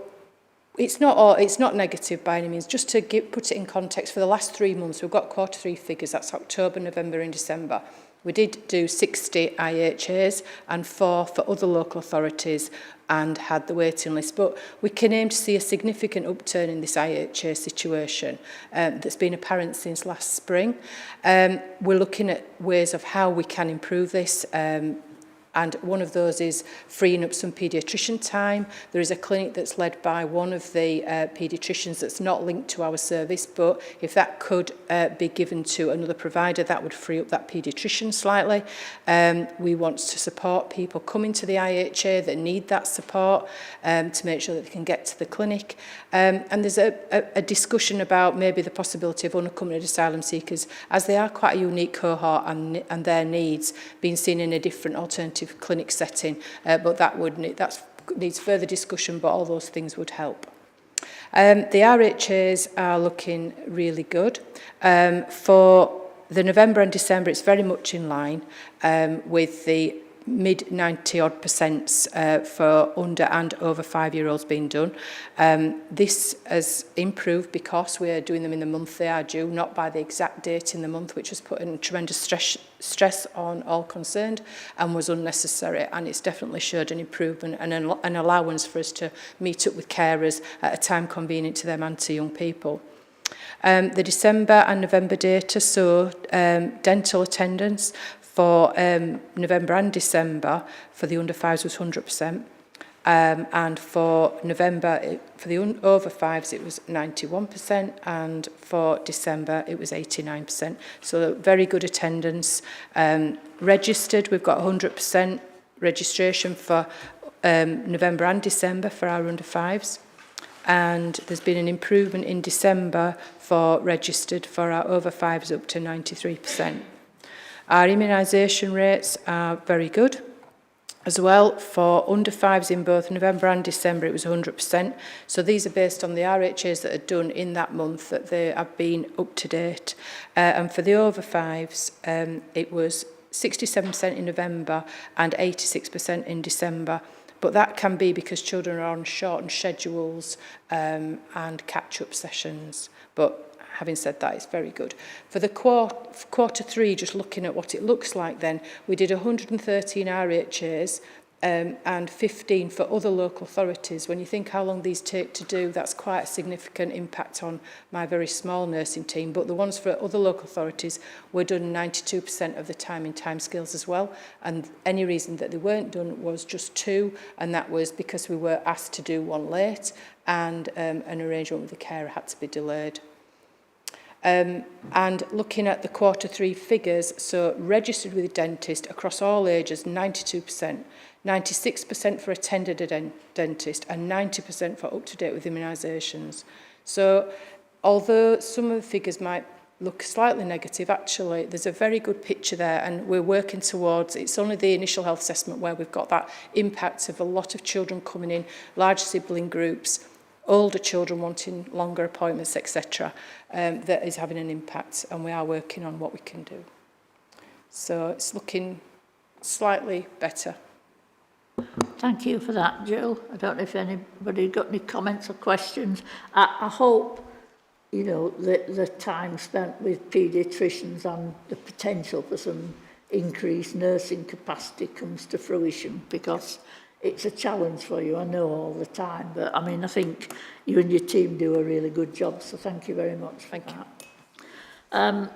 it's not negative by any means. Just to put it in context, for the last 3 months, we've got Q3 figures, that's October, November and December. We did do 60 IHAs and 4 for other local authorities and had the waiting list. But we can aim to see a significant upturn in this IHA situation that's been apparent since last spring. We're looking at ways of how we can improve this. And one of those is freeing up some paediatrician time. There is a clinic that's led by one of the paediatricians that's not linked to our service, but if that could be given to another provider, that would free up that paediatrician slightly. We want to support people coming to the IHA that need that support to make sure that they can get to the clinic. And there's a discussion about maybe the possibility of unaccompanied asylum seekers, as they are quite a unique cohort and their needs being seen in a different alternative clinic setting, but that needs further discussion, but all those things would help. The RHAs are looking really good. For the November and December, it's very much in line with the mid 90 odd percent for under and over 5-year-olds being done. This has improved because we are doing them in the month they are due, not by the exact date in the month, which has put in tremendous stress on all concerned and was unnecessary, and it's definitely showed an improvement and an allowance for us to meet up with carers at a time convenient to them and to young people. The December and November data saw dental attendance for November and December for the under 5s was 100%. And for November, for the over 5s, it was 91%, and for December, it was 89%. So very good attendance. Registered, we've got 100% registration for November and December for our under 5s. And there's been an improvement in December for registered for our over 5s up to 93%. Our immunisation rates are very good. As well, for under 5s in both November and December, it was 100%. So these are based on the RHAs that are done in that month, that they have been up to date. And for the over 5s, it was 67% in November and 86% in December. But that can be because children are on shortened schedules and catch-up sessions. But having said that, it's very good. For the quarter 3, just looking at what it looks like then, we did 113 RHAs and 15 for other local authorities. When you think how long these take to do, that's quite a significant impact on my very small nursing team. But the ones for other local authorities were done 92% of the time in timescales as well. And any reason that they weren't done was just 2, and that was because we were asked to do one late, and an arrangement with the carer had to be delayed. And looking at the quarter 3 figures, so registered with a dentist across all ages, 92%, 96% for attended a dentist, and 90% for up-to-date with immunisations. So although some of the figures might look slightly negative, actually there's a very good picture there, and we're working towards, it's only the initial health assessment where we've got that impact of a lot of children coming in, large sibling groups, older children wanting longer appointments, etc., that is having an impact, and we are working on what we can do. So it's looking slightly better. Thank you for that, Jill. I don't know if anybody got any comments or questions. I hope, you know, the time spent with paediatricians and the potential for some increased nursing capacity comes to fruition, because it's a challenge for you, I know, all the time. But, I mean, I think you and your team do a really good job, so thank you very much for that.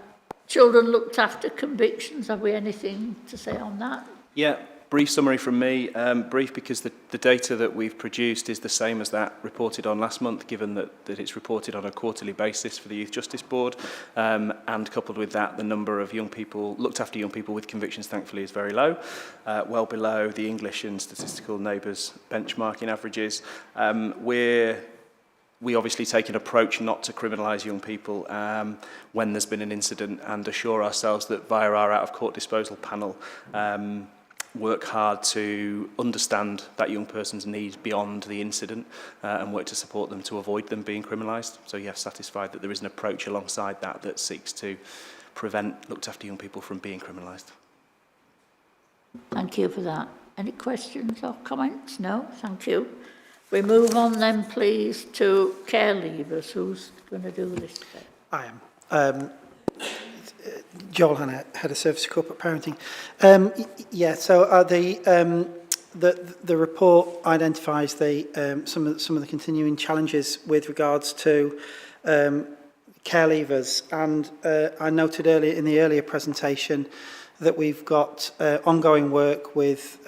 Children looked after convictions. Have we anything to say on that? Yeah, brief summary from me. Brief because the data that we've produced is the same as that reported on last month, given that it's reported on a quarterly basis for the Youth Justice Board. And coupled with that, the number of young people, looked after young people with convictions, thankfully, is very low, well below the English and Statistical Neighbours benchmarking averages. We obviously take an approach not to criminalise young people when there's been an incident, and assure ourselves that via our out-of-court disposal panel, work hard to understand that young person's needs beyond the incident and work to support them to avoid them being criminalised. So yes, satisfied that there is an approach alongside that seeks to prevent looked after young people from being criminalised. Thank you for that. Any questions or comments? No? Thank you. We move on then, please, to care leavers. Who's going to do this? I am. Joel Hanna, Head of Service Corporate Parenting. Yeah, so the report identifies some of the continuing challenges with regards to care leavers, and I noted earlier in the earlier presentation that we've got ongoing work with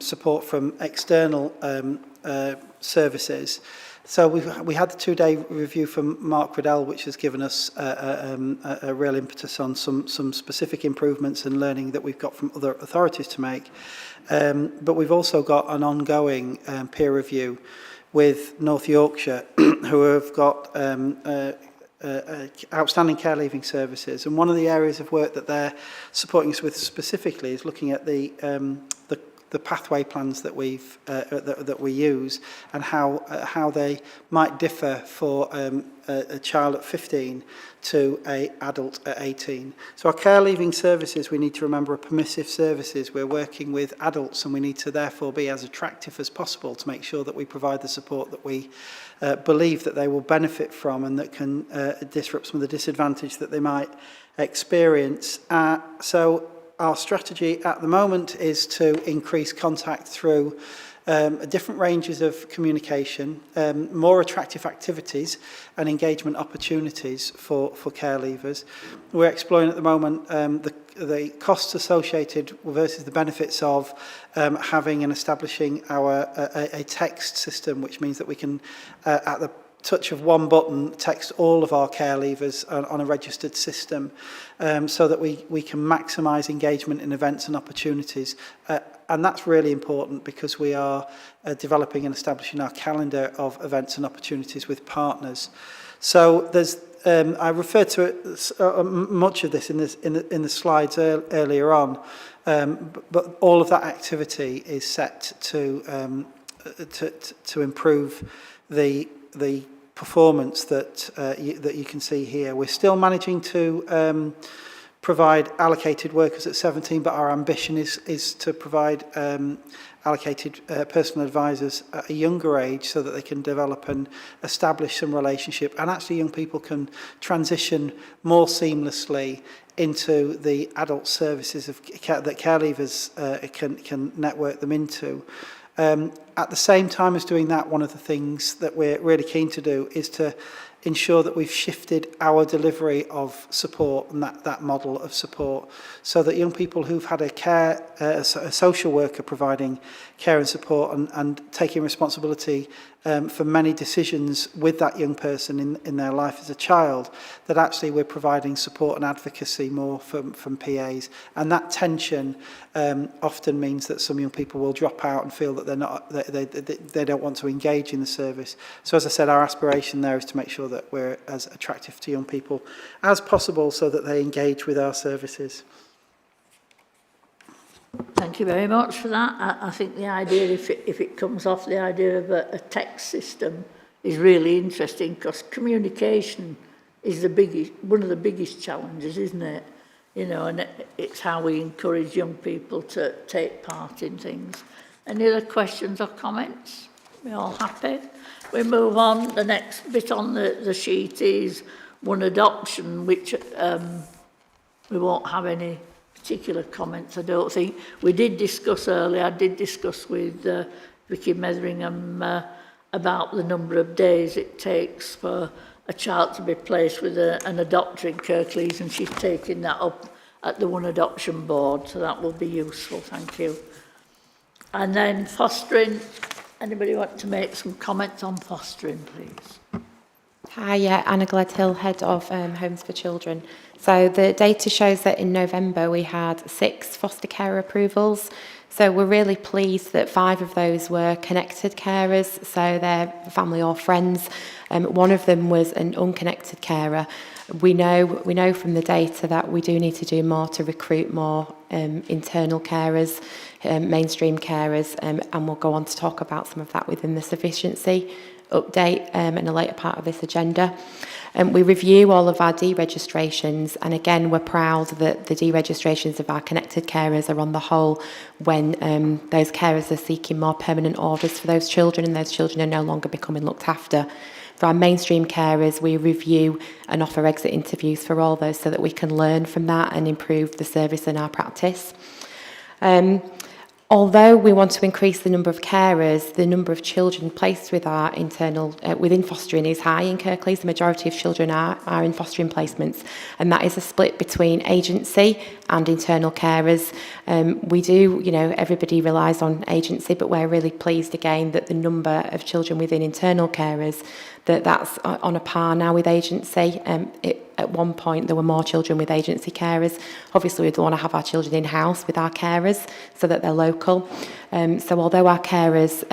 support from external services. So we had the 2-day review from Mark Riddell, which has given us a real impetus on some specific improvements and learning that we've got from other authorities to make. But we've also got an ongoing peer review with North Yorkshire, who have got outstanding care leaving services. And one of the areas of work that they're supporting us with specifically is looking at the the pathway plans that that we use, and how they might differ for a child at 15 to an adult at 18. So our care leaving services, we need to remember, are permissive services. We're working with adults, and we need to therefore be as attractive as possible to make sure that we provide the support that we believe that they will benefit from, and that can disrupt some of the disadvantage that they might experience. So our strategy at the moment is to increase contact through different ranges of communication, more attractive activities and engagement opportunities for care leavers. We're exploring at the moment the costs associated versus the benefits of having and establishing a text system, which means that we can, at the touch of one button, text all of our care leavers on a registered system, so that we can maximise engagement in events and opportunities. And that's really important because we are developing and establishing our calendar of events and opportunities with partners. So there's I referred to it, much of this in the slides earlier on, but all of that activity is set to improve the performance that you can see here. We're still managing to provide allocated workers at 17, but our ambition is to provide allocated personal advisors at a younger age so that they can develop and establish some relationship, and actually young people can transition more seamlessly into the adult services of care, that care leavers can network them into. At the same time as doing that, one of the things that we're really keen to do is to ensure that we've shifted our delivery of support and that model of support, so that young people who've had a social worker providing care and support and taking responsibility for many decisions with that young person in their life as a child, that actually we're providing support and advocacy more from PAs. And that tension often means that some young people will drop out and feel that they don't want to engage in the service. So as I said, our aspiration there is to make sure that we're as attractive to young people as possible so that they engage with our services. Thank you very much for that. I think the idea, if it comes off, the idea of a text system is really interesting, because communication is one of the biggest challenges, isn't it? You know, and it's how we encourage young people to take part in things. Any other questions or comments? We all happy? We move on. The next bit on the sheet is one adoption, which we won't have any particular comments, I don't think. We did discuss earlier, I did discuss with Vicky Metheringham about the number of days it takes for a child to be placed with an adopter in Kirklees, and she's taking that up at the One Adoption Board, so that will be useful, thank you. And then fostering, anybody want to make some comments on fostering, please? Hi, Anna Gledhill, Head of Homes for Children. So the data shows that in November we had 6 foster care approvals. So we're really pleased that 5 of those were connected carers, so they're family or friends. One of them was an unconnected carer. We know from the data that we do need to do more to recruit more internal carers, mainstream carers, and we'll go on to talk about some of that within the sufficiency update in a later part of this agenda. We review all of our deregistrations, and again we're proud that the deregistrations of our connected carers are on the whole when those carers are seeking more permanent orders for those children and those children are no longer becoming looked after. For our mainstream carers, we review and offer exit interviews for all those so that we can learn from that and improve the service in our practice. Although we want to increase the number of carers, the number of children placed with our within fostering is high in Kirklees. The majority of children are in fostering placements, and that is a split between agency and internal carers. We do, everybody relies on agency, but we're really pleased again that the number of children within internal carers, that's on a par now with agency. At one point, there were more children with agency carers. Obviously, we'd want to have our children in-house with our carers so that they're local. So although our carers,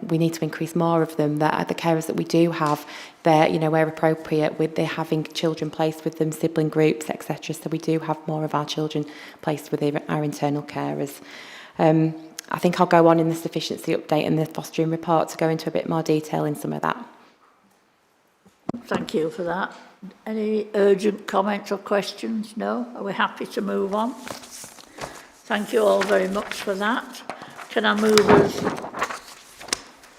we need to increase more of them, the carers that we do have, they're, where appropriate, they're having children placed with them, sibling groups, etc. So we do have more of our children placed with our internal carers. I think I'll go on in the sufficiency update and the fostering report to go into a bit more detail in some of that. Thank you for that. Any urgent comments or questions? No? Are we happy to move on? Thank you all very much for that. Can I move us...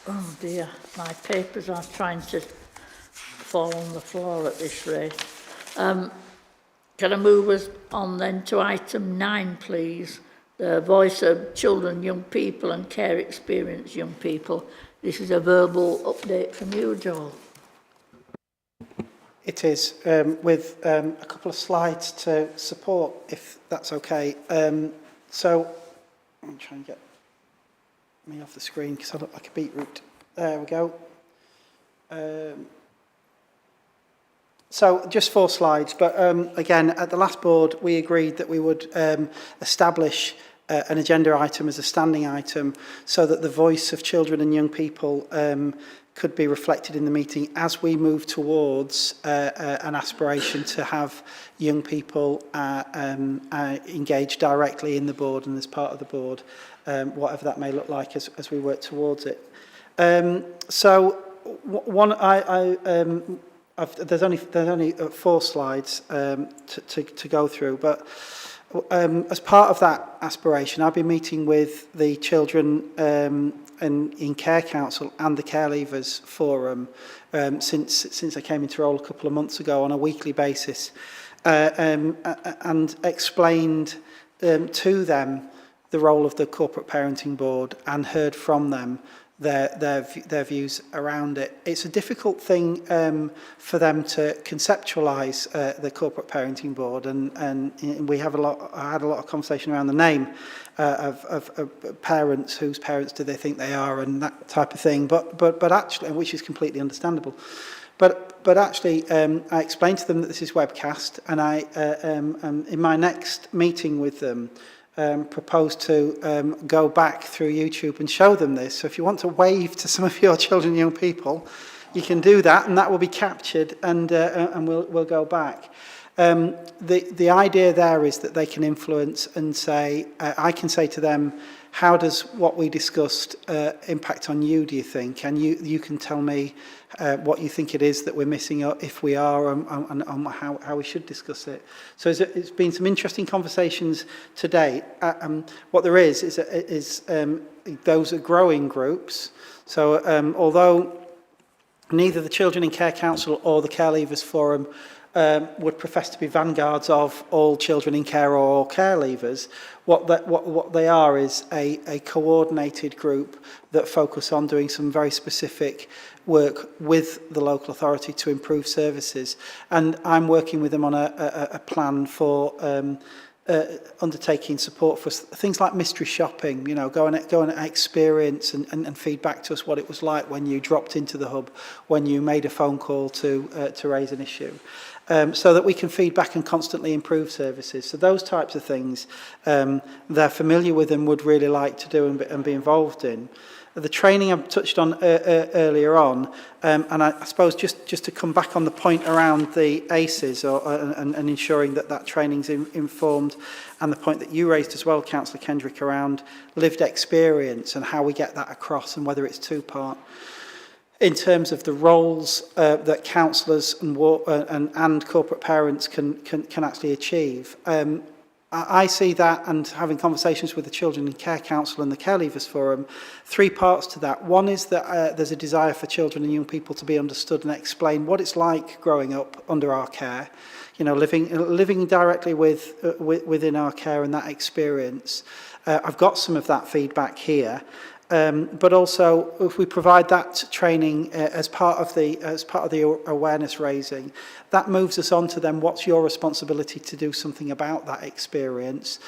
Oh dear, my papers are trying to fall on the floor at this rate. Can I move us on then to item 9, please? The voice of children, young people and care experienced young people. This is a verbal update from you, Joel. It is, with a couple of slides to support, if that's okay. So, I'm trying to get me off the screen because I look like a beetroot. There we go. So just 4 slides, but again, at the last board, we agreed that we would establish an agenda item as a standing item so that the voice of children and young people could be reflected in the meeting as we move towards an aspiration to have young people engage directly in the board and as part of the board, whatever that may look like as we work towards it. There's only 4 slides to go through, but as part of that aspiration, I've been meeting with the children in Care Council and the Care Leavers Forum since I came into role a couple of months ago on a weekly basis, and explained to them the role of the Corporate Parenting Board and heard from them their views around it. It's a difficult thing for them to conceptualise the Corporate Parenting Board, and we have I had a lot of conversation around the name of parents, whose parents do they think they are, and that type of thing. But actually, which is completely understandable. But actually, I explained to them that this is webcast, and I in my next meeting with them, propose to go back through YouTube and show them this. So if you want to wave to some of your children and young people, you can do that, and that will be captured, and we'll go back. The idea there is that they can influence and say, I can say to them, how does what we discussed impact on you, do you think? And you can tell me what you think it is that we're missing, or if we are, and how we should discuss it. So it's been some interesting conversations today. What there is those are growing groups. So although neither the Children in Care Council or the Care Leavers Forum would profess to be vanguards of all children in care or all care leavers, what they are is a coordinated group that focus on doing some very specific work with the local authority to improve services. And I'm working with them on a plan for undertaking support for things like mystery shopping, you know, go and experience and feedback to us what it was like when you dropped into the hub, when you made a phone call to raise an issue. So that we can feed back and constantly improve services. So those types of things they're familiar with and would really like to do and be involved in. The training I touched on earlier on, and I suppose just to come back on the point around the ACEs and ensuring that training's informed, and the point that you raised as well, Councillor Kendrick, around lived experience and how we get that across and whether it's 2-part. In terms of the roles that councillors and corporate parents can actually achieve. I see that, and having conversations with the Children in Care Council and the Care Leavers Forum, 3 parts to that. One is that there's a desire for children and young people to be understood and explain what it's like growing up under our care, you know, living directly within our care and that experience. I've got some of that feedback here. But also, if we provide that training as part of the awareness raising, that moves us on to then what's your responsibility to do something about that experience,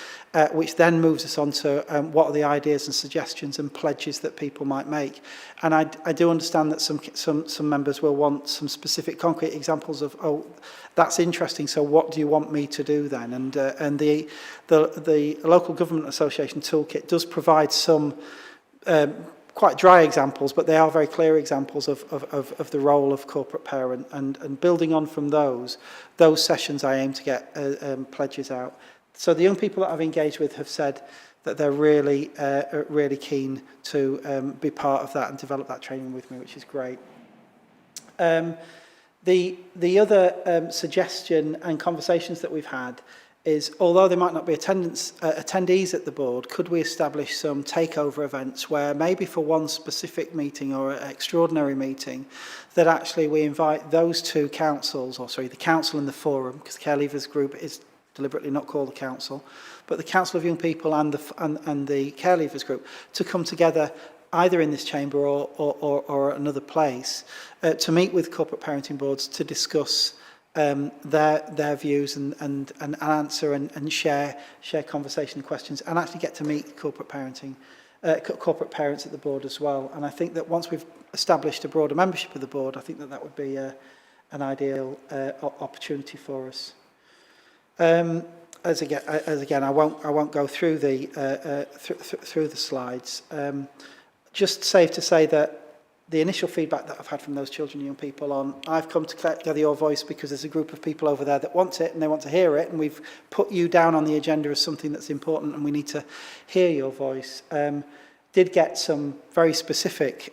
which then moves us on to what are the ideas and suggestions and pledges that people might make. And I do understand that some members will want some specific concrete examples of, oh, that's interesting, so what do you want me to do then? And the Local Government Association Toolkit does provide some quite dry examples, but they are very clear examples of the role of corporate parent, and building on from those sessions I aim to get pledges out. So the young people that I've engaged with have said that they're really, really keen to be part of that and develop that training with me, which is great. The other suggestion and conversations that we've had is, although there might not be attendees at the board, could we establish some takeover events where maybe for one specific meeting or an extraordinary meeting, that actually we invite those two councils, or sorry, the council and the forum, because the Care Leavers group is deliberately not called the council, but the Council of Young People and the Care Leavers group to come together either in this chamber or another place to meet with corporate parenting boards to discuss their views and answer and share conversation and questions, and actually get to meet corporate parents at the board as well. And I think that once we've established a broader membership of the board, I think that that would be an ideal opportunity for us. As again, I won't go through the slides. Just safe to say that the initial feedback that I've had from those children and young people on, I've come to gather your voice because there's a group of people over there that want it and they want to hear it, and we've put you down on the agenda as something that's important and we need to hear your voice. Did get some very specific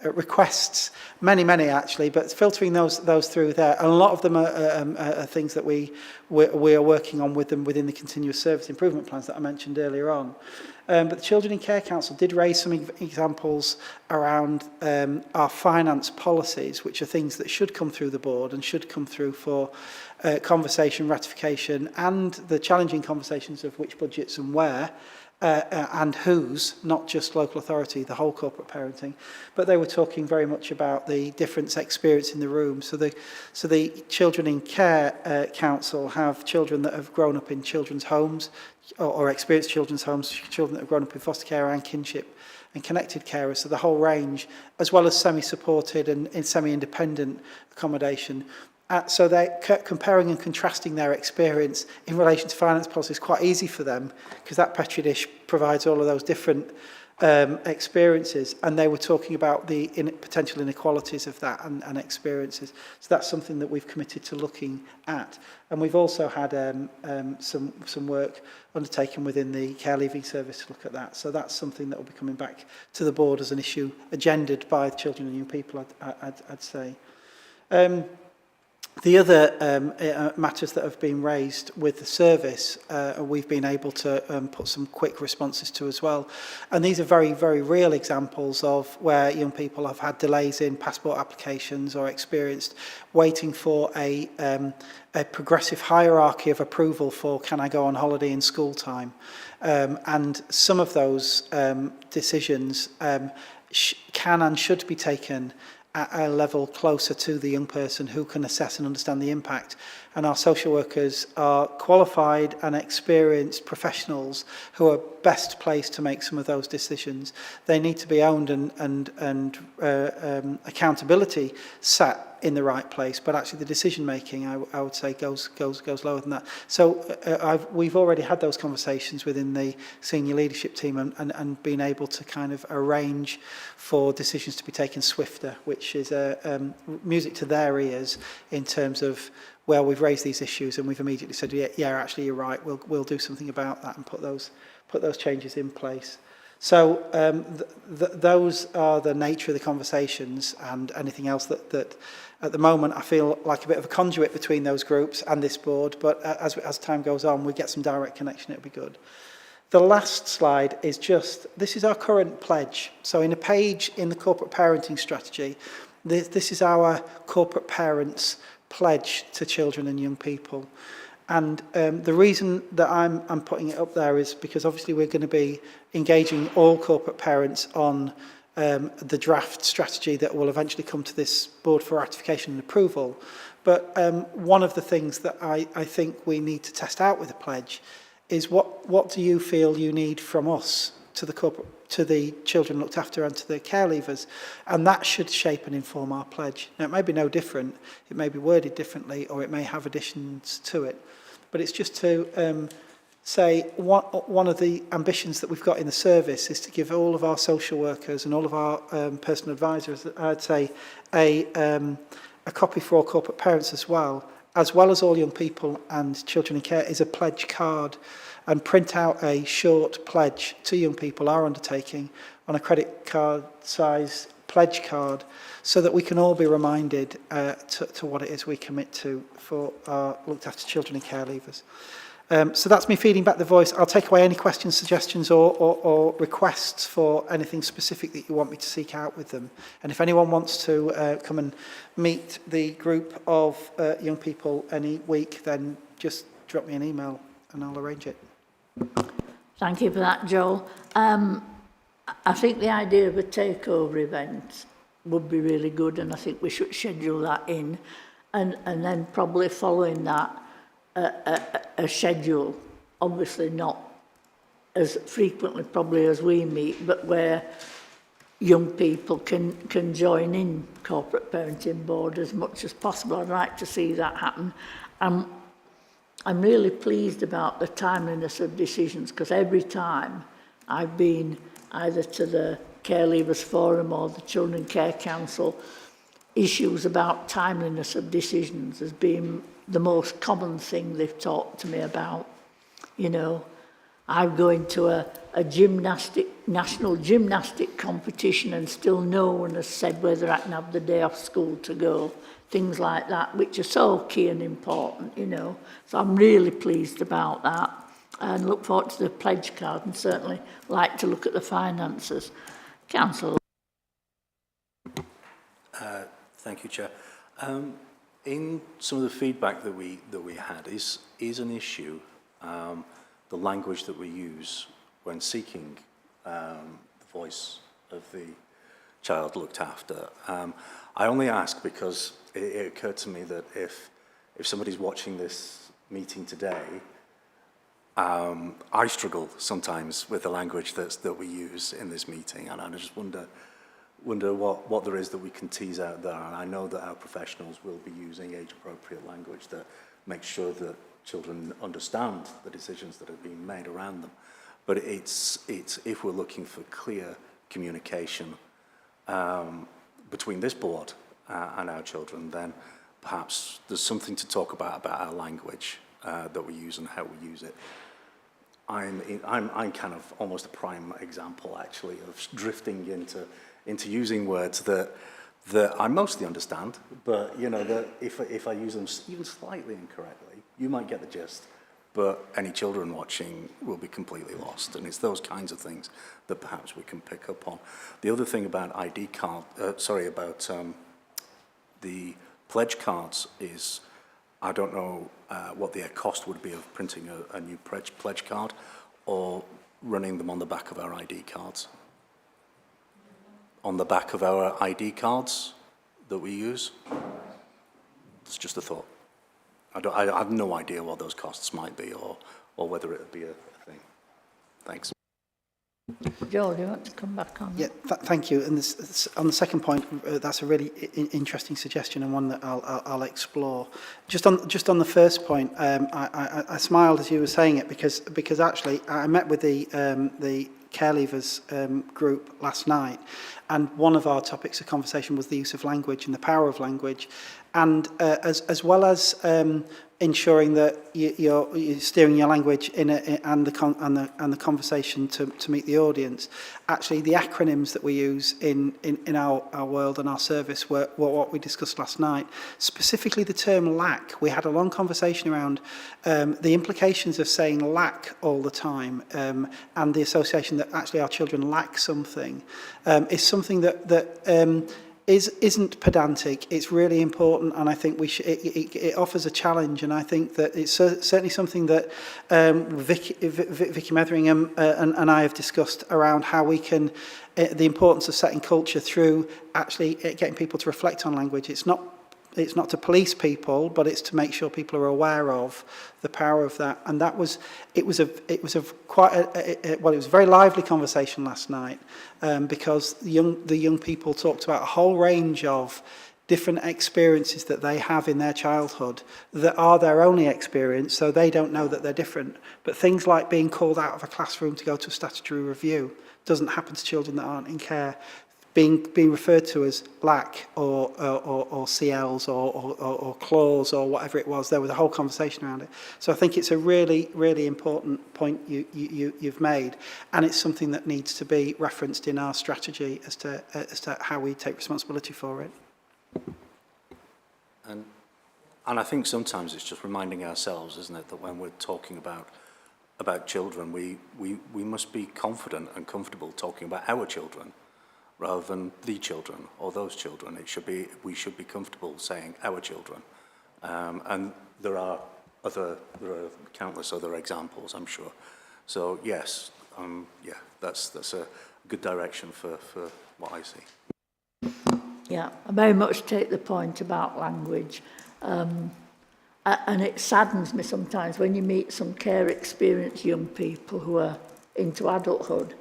requests, many actually, but filtering those through there, and a lot of them are things that we are working on with them within the continuous service improvement plans that I mentioned earlier on. But the Children in Care Council did raise some examples around our finance policies, which are things that should come through the board and should come through for conversation, ratification, and the challenging conversations of which budgets and where, and whose, not just local authority, the whole corporate parenting. But they were talking very much about the different experience in the room. So the Children in Care Council have children that have grown up in children's homes or experienced children's homes, children that have grown up in foster care and kinship and connected carers, so the whole range, as well as semi-supported and semi-independent accommodation. So they're comparing and contrasting their experience in relation to finance policy is quite easy for them, because that Petri dish provides all of those different experiences, and they were talking about the potential inequalities of that and experiences. So that's something that we've committed to looking at. And we've also had some work undertaken within the care leaving service to look at that. So that's something that will be coming back to the board as an issue agendaed by the children and young people, I'd say. The other matters that have been raised with the service, we've been able to put some quick responses to as well. And these are very, very real examples of where young people have had delays in passport applications or experienced waiting for a progressive hierarchy of approval for can I go on holiday in school time. And some of those decisions can and should be taken at a level closer to the young person who can assess and understand the impact. And our social workers are qualified and experienced professionals who are best placed to make some of those decisions. They need to be owned and accountability sat in the right place, but actually the decision making, I would say, goes lower than that. So we've already had those conversations within the senior leadership team and been able to kind of arrange for decisions to be taken swifter, which is music to their ears in terms of, well, we've raised these issues and we've immediately said, yeah, actually you're right, we'll do something about that and put those changes in place. So those are the nature of the conversations, and anything else that at the moment I feel like a bit of a conduit between those groups and this board, but as time goes on, we get some direct connection, it'll be good. The last slide is this is our current pledge. So in a page in the corporate parenting strategy, this is our corporate parents' pledge to children and young people. And the reason that I'm putting it up there is because obviously we're going to be engaging all corporate parents on the draft strategy that will eventually come to this board for ratification and approval. But one of the things that I think we need to test out with the pledge is what do you feel you need from us to the children looked after and to the care leavers, and that should shape and inform our pledge. Now it may be no different, it may be worded differently, or it may have additions to it, but it's just to say one of the ambitions that we've got in the service is to give all of our social workers and all of our personal advisors, I'd say, a copy for all corporate parents as well, as well as all young people and children in care, is a pledge card, and print out a short pledge to young people, our undertaking, on a credit card size pledge card, so that we can all be reminded to what it is we commit to for our looked after children and care leavers. So that's me feeding back the voice. I'll take away any questions, suggestions or requests for anything specific that you want me to seek out with them. And if anyone wants to come and meet the group of young people any week, then just drop me an email and I'll arrange it. Thank you for that, Joel. I think the idea of a takeover event would be really good, and I think we should schedule that in, and then probably following that, a schedule, obviously not as frequently probably as we meet, but where young people can join in corporate parenting board as much as possible. I'd like to see that happen. I'm really pleased about the timeliness of decisions, because every time I've been either to the Care Leavers Forum or the Children Care Council, issues about timeliness of decisions has been the most common thing they've talked to me about. You know, I'm going to a national gymnastic competition and still no one has said whether I can have the day off school to go. Things like that, which are so key and important, you know. So I'm really pleased about that and look forward to the pledge card, and certainly like to look at the finances. Councillor. Thank you, Chair. In some of the feedback that we had is an issue the language that we use when seeking the voice of the child looked after. I only ask because it occurred to me that if somebody's watching this meeting today, I struggle sometimes with the language that we use in this meeting, and I just wonder what there is that we can tease out there. And I know that our professionals will be using age-appropriate language that makes sure that children understand the decisions that are being made around them. But it's if we're looking for clear communication between this board and our children, then perhaps there's something to talk about our language that we use and how we use it. I'm kind of almost a prime example, actually, of drifting into using words that I mostly understand, but you know that if I use them even slightly incorrectly, you might get the gist. But any children watching will be completely lost, and it's those kinds of things that perhaps we can pick up on. The other thing about ID card, about the pledge cards is, I don't know what the cost would be of printing a new pledge card or running them on the back of our ID cards. On the back of our ID cards that we use. It's just a thought. I have no idea what those costs might be or whether it would be a thing. Thanks. Joel, do you want to come back on? Yeah, thank you. And on the second point, that's a really interesting suggestion and one that I'll explore. Just on the first point, I smiled as you were saying it because actually I met with the Care Leavers group last night, and one of our topics of conversation was the use of language and the power of language, and as well as ensuring that you're steering your language and the conversation to meet the audience. Actually, the acronyms that we use in our world and our service were what we discussed last night. Specifically, the term lack. We had a long conversation around the implications of saying lack all the time, and the association that actually our children lack something is something that isn't pedantic. It's really important, and I think it offers a challenge, and I think that it's certainly something that Vicky Metheringham and I have discussed around how we can, the importance of setting culture through actually getting people to reflect on language. It's not to police people, but it's to make sure people are aware of the power of that. And it was a very lively conversation last night, because the young people talked about a whole range of different experiences that they have in their childhood that are their only experience, so they don't know that they're different. But things like being called out of a classroom to go to a statutory review doesn't happen to children that aren't in care. being referred to as black or CLs or claws or whatever it was. There was a whole conversation around it. So I think it's a really, really important point you've made, and it's something that needs to be referenced in our strategy as to how we take responsibility for it. And I think sometimes it's just reminding ourselves, isn't it, that when we're talking about children, we must be confident and comfortable talking about our children rather than the children or those children. We should be comfortable saying our children. And there are countless other examples, I'm sure. So yes, that's a good direction for what I see. Yeah, I very much take the point about language. And it saddens me sometimes when you meet some care experienced young people who are into adulthood,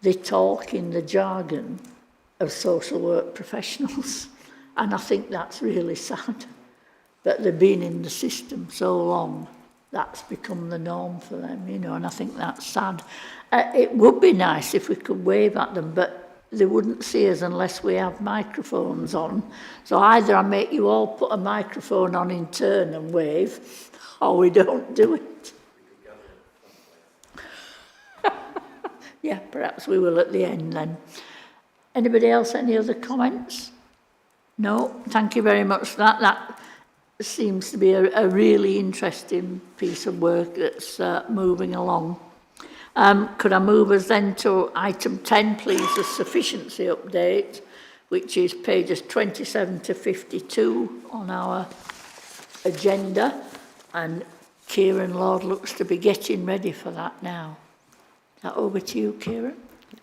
they talk in the jargon of social work professionals. And I think that's really sad, that they've been in the system so long, that's become the norm for them, you know, and I think that's sad. It would be nice if we could wave at them, but they wouldn't see us unless we have microphones on. So either I make you all put a microphone on in turn and wave, or we don't do it. Yeah, perhaps we will at the end then. Anybody else, any other comments? No, thank you very much for that. That seems to be a really interesting piece of work that's moving along. Could I move us then to item 10, please, the sufficiency update, which is pages 27 to 52 on our agenda. And Kieran Lord looks to be getting ready for that now. Is that over to you, Kieran?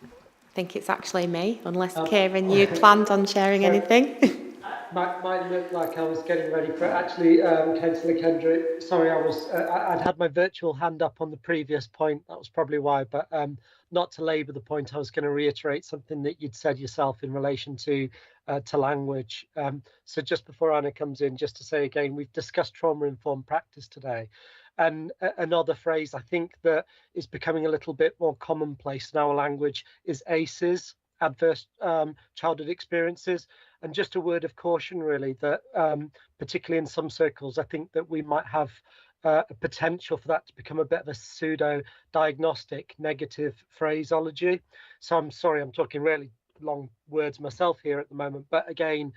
I think it's actually me, unless Kieran, you planned on sharing anything. Might look like I was getting ready for it. Actually, Councillor Kendrick, sorry, I'd had my virtual hand up on the previous point. That was probably why, but not to labour the point, I was going to reiterate something that you'd said yourself in relation to language. So just before Anna comes in, just to say again, we've discussed trauma-informed practice today. And another phrase I think that is becoming a little bit more commonplace in our language is ACEs, adverse childhood experiences. And just a word of caution, really, that particularly in some circles, I think that we might have a potential for that to become a bit of a pseudo-diagnostic negative phraseology. So I'm sorry, I'm talking really long words myself here at the moment, but again,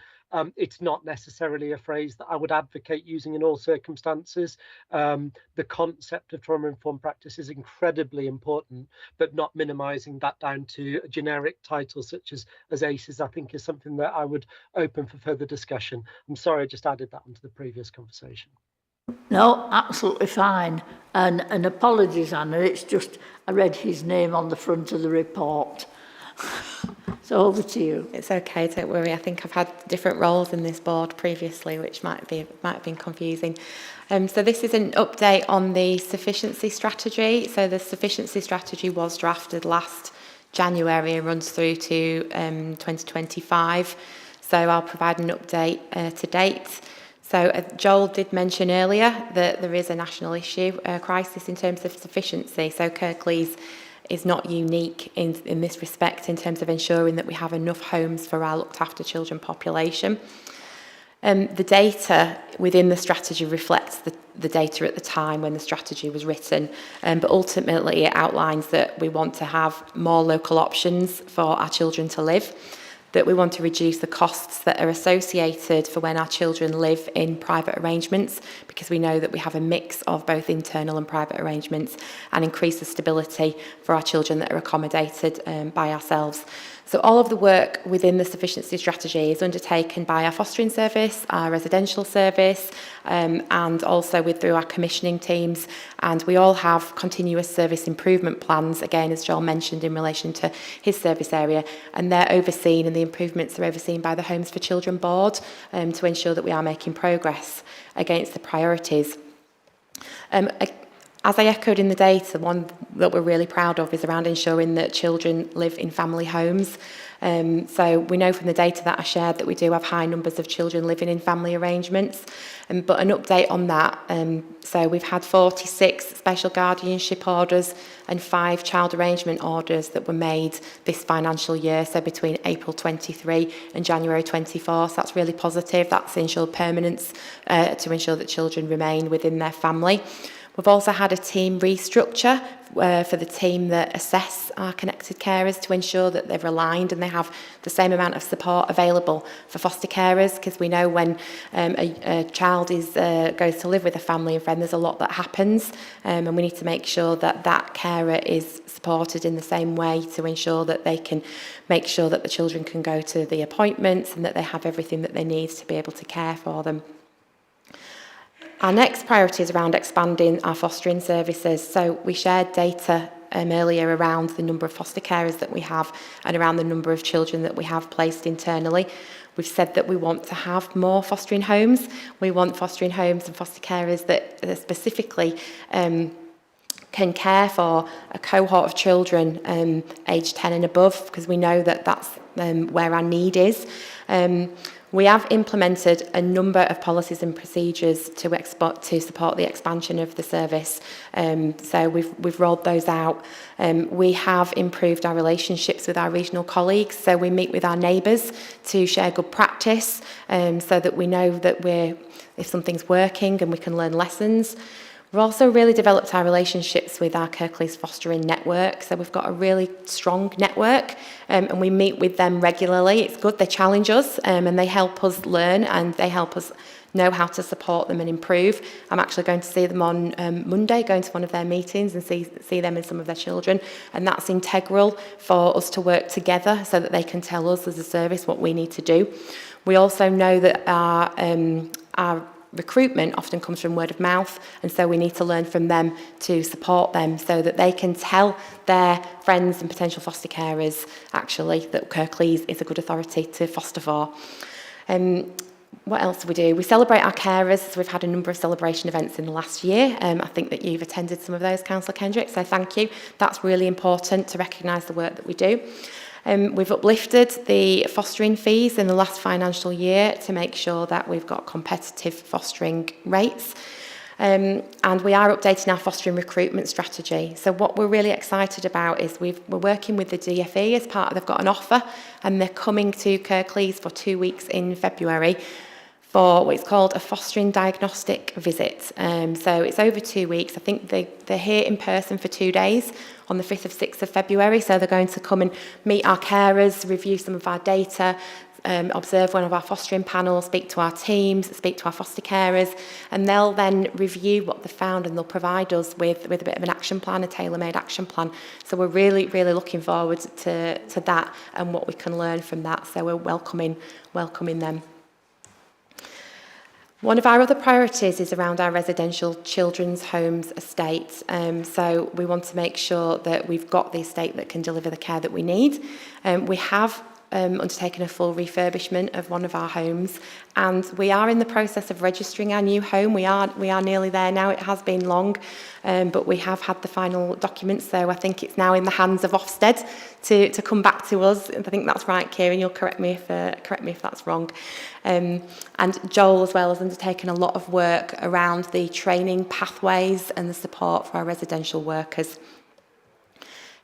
it's not necessarily a phrase that I would advocate using in all circumstances. The concept of trauma-informed practice is incredibly important, but not minimising that down to a generic title such as ACEs, I think is something that I would open for further discussion. I'm sorry, I just added that onto the previous conversation. No, absolutely fine. And apologies, Anna, it's just I read his name on the front of the report. So over to you. It's okay, don't worry. I think I've had different roles in this board previously, which might have been confusing. So this is an update on the sufficiency strategy. So the sufficiency strategy was drafted last January and runs through to 2025. So I'll provide an update to date. So Joel did mention earlier that there is a national issue, crisis in terms of sufficiency. So Kirklees is not unique in this respect in terms of ensuring that we have enough homes for our looked after children population. The data within the strategy reflects the data at the time when the strategy was written, but ultimately it outlines that we want to have more local options for our children to live, that we want to reduce the costs that are associated for when our children live in private arrangements, because we know that we have a mix of both internal and private arrangements, and increase the stability for our children that are accommodated by ourselves. So all of the work within the sufficiency strategy is undertaken by our fostering service, our residential service, and also through our commissioning teams. And we all have continuous service improvement plans, again, as Joel mentioned, in relation to his service area. And they're overseen, and the improvements are overseen by the Homes for Children Board to ensure that we are making progress against the priorities. As I echoed in the data, one that we're really proud of is around ensuring that children live in family homes. So we know from the data that I shared that we do have high numbers of children living in family arrangements. But an update on that, so we've had 46 special guardianship orders and 5 child arrangement orders that were made this financial year, so between April 23 and January 24. So that's really positive. That's ensured permanence to ensure that children remain within their family. We've also had a team restructure for the team that assess our connected carers to ensure that they're aligned and they have the same amount of support available for foster carers, because we know when a child goes to live with a family and friend, there's a lot that happens, and we need to make sure that that carer is supported in the same way to ensure that they can make sure that the children can go to the appointments and that they have everything that they need to be able to care for them. Our next priority is around expanding our fostering services. So we shared data earlier around the number of foster carers that we have and around the number of children that we have placed internally. We've said that we want to have more fostering homes. We want fostering homes and foster carers that specifically can care for a cohort of children aged 10 and above, because we know that that's where our need is. We have implemented a number of policies and procedures to support the expansion of the service. So we've rolled those out. We have improved our relationships with our regional colleagues. So we meet with our neighbours to share good practice, so that we know that if something's working and we can learn lessons. We've also really developed our relationships with our Kirklees fostering network. So we've got a really strong network, and we meet with them regularly. It's good, they challenge us, and they help us learn, and they help us know how to support them and improve. I'm actually going to see them on Monday, going to one of their meetings and see them and some of their children. And that's integral for us to work together so that they can tell us as a service what we need to do. We also know that our recruitment often comes from word of mouth, and so we need to learn from them to support them so that they can tell their friends and potential foster carers actually that Kirklees is a good authority to foster for. What else do we do? We celebrate our carers. So we've had a number of celebration events in the last year. I think that you've attended some of those, Councillor Kendrick, so thank you. That's really important to recognise the work that we do. We've uplifted the fostering fees in the last financial year to make sure that we've got competitive fostering rates. And we are updating our fostering recruitment strategy. So what we're really excited about is we're working with the DFE as part of, they've got an offer, and they're coming to Kirklees for 2 weeks in February for what's called a fostering diagnostic visit. So it's over 2 weeks. I think they're here in person for 2 days on the 5th of 6th of February. So they're going to come and meet our carers, review some of our data, observe one of our fostering panels, speak to our teams, speak to our foster carers, and they'll then review what they found and they'll provide us with a bit of an action plan, a tailor-made action plan. So we're really, really looking forward to that and what we can learn from that. So we're welcoming them. One of our other priorities is around our residential children's homes estate. So we want to make sure that we've got the estate that can deliver the care that we need. We have undertaken a full refurbishment of one of our homes, and we are in the process of registering our new home. We are nearly there now. It has been long, but we have had the final documents, so I think it's now in the hands of Ofsted to come back to us. I think that's right, Kieran. You'll correct me if that's wrong. And Joel as well has undertaken a lot of work around the training pathways and the support for our residential workers.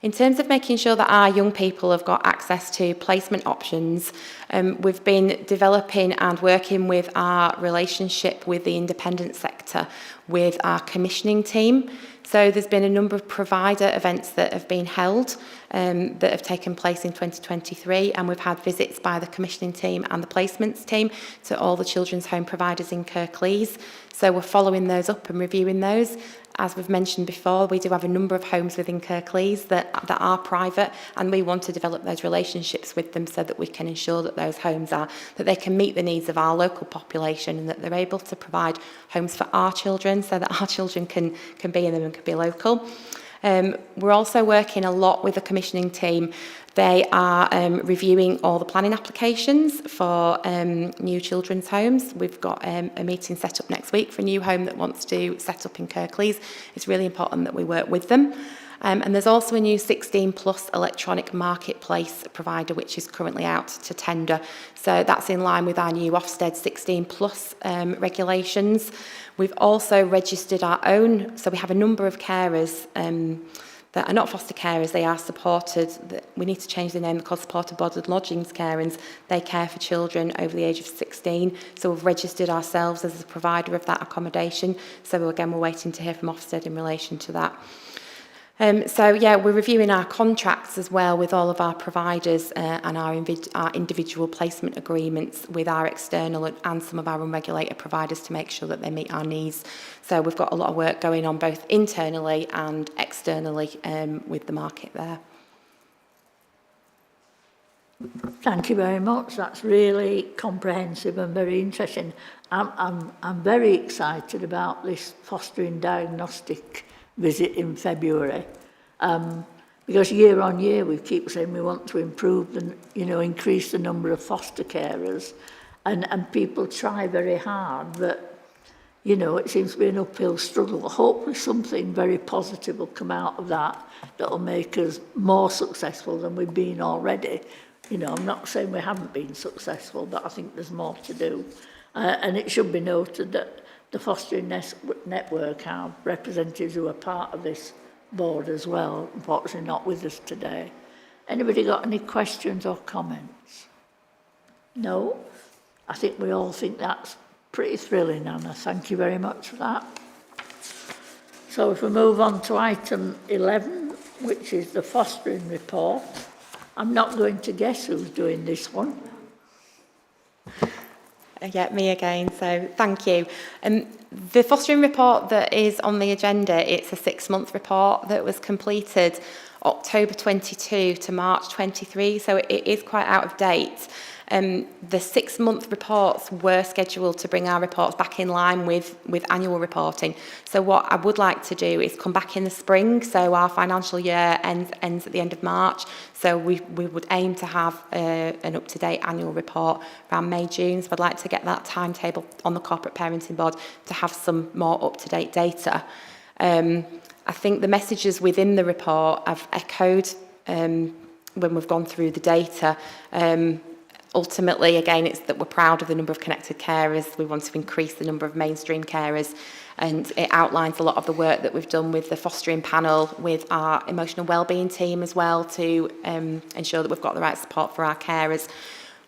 In terms of making sure that our young people have got access to placement options, we've been developing and working with our relationship with the independent sector, with our commissioning team. So there's been a number of provider events that have been held that have taken place in 2023, and we've had visits by the commissioning team and the placements team to all the children's home providers in Kirklees. So we're following those up and reviewing those. As we've mentioned before, we do have a number of homes within Kirklees that are private, and we want to develop those relationships with them so that we can ensure that those homes that they can meet the needs of our local population, and that they're able to provide homes for our children so that our children can be in them and can be local. We're also working a lot with the commissioning team. They are reviewing all the planning applications for new children's homes. We've got a meeting set up next week for a new home that wants to set up in Kirklees. It's really important that we work with them. And there's also a new 16 plus electronic marketplace provider which is currently out to tender. So that's in line with our new Ofsted 16 plus regulations. We've also registered our own, so we have a number of carers that are not foster carers, they are supported. We need to change the name, they're called supported boarded lodgings carers. They care for children over the age of 16. So we've registered ourselves as a provider of that accommodation. So again, we're waiting to hear from Ofsted in relation to that. So yeah, we're reviewing our contracts as well with all of our providers and our individual placement agreements with our external and some of our unregulated providers to make sure that they meet our needs. So we've got a lot of work going on both internally and externally with the market there. Thank you very much. That's really comprehensive and very interesting. I'm very excited about this fostering diagnostic visit in February, because year on year we keep saying we want to improve and increase the number of foster carers, and people try very hard, but it seems to be an uphill struggle. Hopefully something very positive will come out of that will make us more successful than we've been already. I'm not saying we haven't been successful, but I think there's more to do, and it should be noted that the Fostering Network have representatives who are part of this board as well, unfortunately not with us today. Anybody got any questions or comments? No? I think we all think that's pretty thrilling, Anna. Thank you very much for that. So if we move on to item 11, which is the fostering report. I'm not going to guess who's doing this one. Yeah, me again, so thank you. The fostering report that is on the agenda, it's a 6-month report that was completed October 22 to March 23, so it is quite out of date. The 6-month reports were scheduled to bring our reports back in line with annual reporting. So what I would like to do is come back in the spring, so our financial year ends at the end of March. So we would aim to have an up-to-date annual report around May, June. So I'd like to get that timetable on the corporate parenting board to have some more up-to-date data. I think the messages within the report I've echoed when we've gone through the data. Ultimately, again, it's that we're proud of the number of connected carers. We want to increase the number of mainstream carers, and it outlines a lot of the work that we've done with the fostering panel, with our emotional wellbeing team as well, to ensure that we've got the right support for our carers.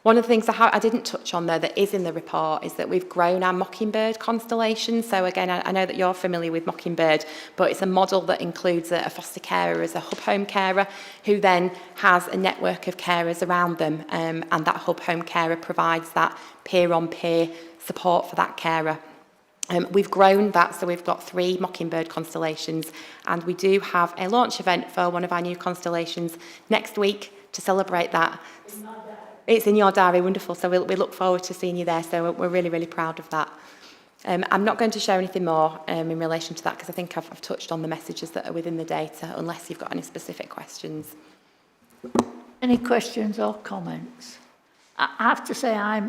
One of the things I didn't touch on there that is in the report is that we've grown our Mockingbird constellation. So again, I know that you're familiar with Mockingbird, but it's a model that includes a foster carer as a hub home carer, who then has a network of carers around them, and that hub home carer provides that peer-on-peer support for that carer. We've grown that, so we've got 3 Mockingbird constellations, and we do have a launch event for one of our new constellations next week to celebrate that. It's in your diary, wonderful. So we look forward to seeing you there. So we're really, really proud of that. I'm not going to share anything more in relation to that, because I think I've touched on the messages that are within the data, unless you've got any specific questions. Any questions or comments? I have to say I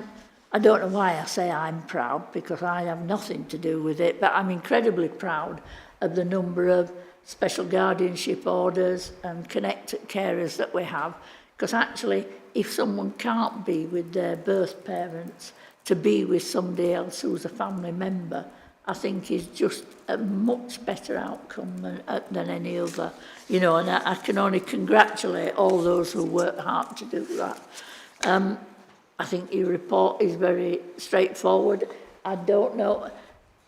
don't know why I say I'm proud, because I have nothing to do with it, but I'm incredibly proud of the number of special guardianship orders and connected carers that we have, because actually, if someone can't be with their birth parents, to be with somebody else who's a family member, I think is just a much better outcome than any other. And I can only congratulate all those who work hard to do that. I think your report is very straightforward. I don't know,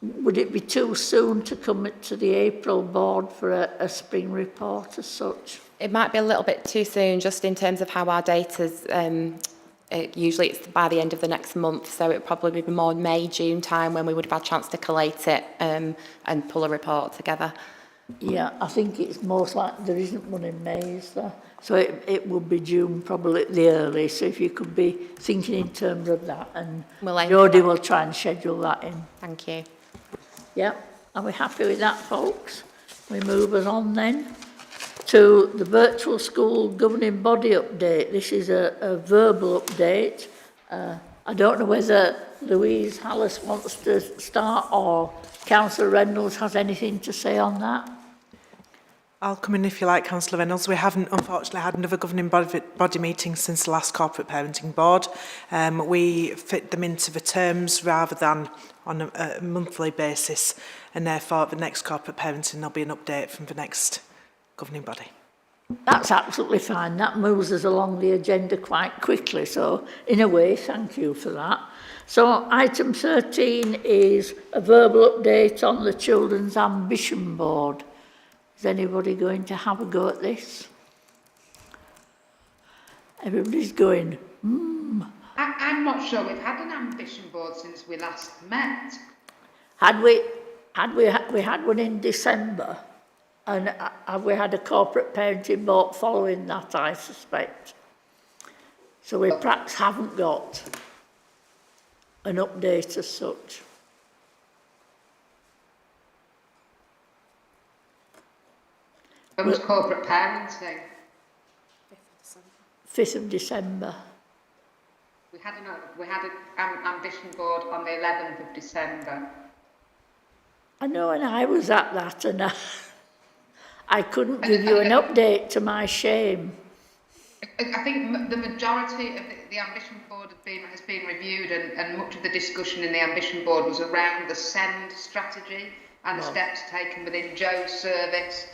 would it be too soon to come to the April board for a spring report as such? It might be a little bit too soon, just in terms of how our data's, usually it's by the end of the next month, so it would probably be more May, June time when we would have had a chance to collate it and pull a report together. Yeah, I think it's most likely there isn't one in May, is there? So it would be June probably at the earliest, so if you could be thinking in terms of that, and Jodie will try and schedule that in. Thank you. Yeah, are we happy with that, folks? We move us on then. to the virtual school governing body update. This is a verbal update. I don't know whether Louise Hallis wants to start or Councillor Reynolds has anything to say on that. I'll come in if you like, Councillor Reynolds. We haven't, unfortunately, had another governing body meeting since the last corporate parenting board. We fit them into the terms rather than on a monthly basis, and therefore at the next corporate parenting there'll be an update from the next governing body. That's absolutely fine. That moves us along the agenda quite quickly. So, in a way, thank you for that. So, item 13 is a verbal update on the Children's Ambition Board. Is anybody going to have a go at this? Everybody's going, I'm not sure we've had an ambition board since we last met. We had one in December, and have we had a corporate parenting board following that, I suspect. So we perhaps haven't got an update as such. When was corporate parenting? 5th of December. We had an ambition board on the 11th of December. I know, and I was at that, and I couldn't give you an update, to my shame. I think the majority of the ambition board has been reviewed, and much of the discussion in the ambition board was around the SEND strategy and the steps taken within Joe's service.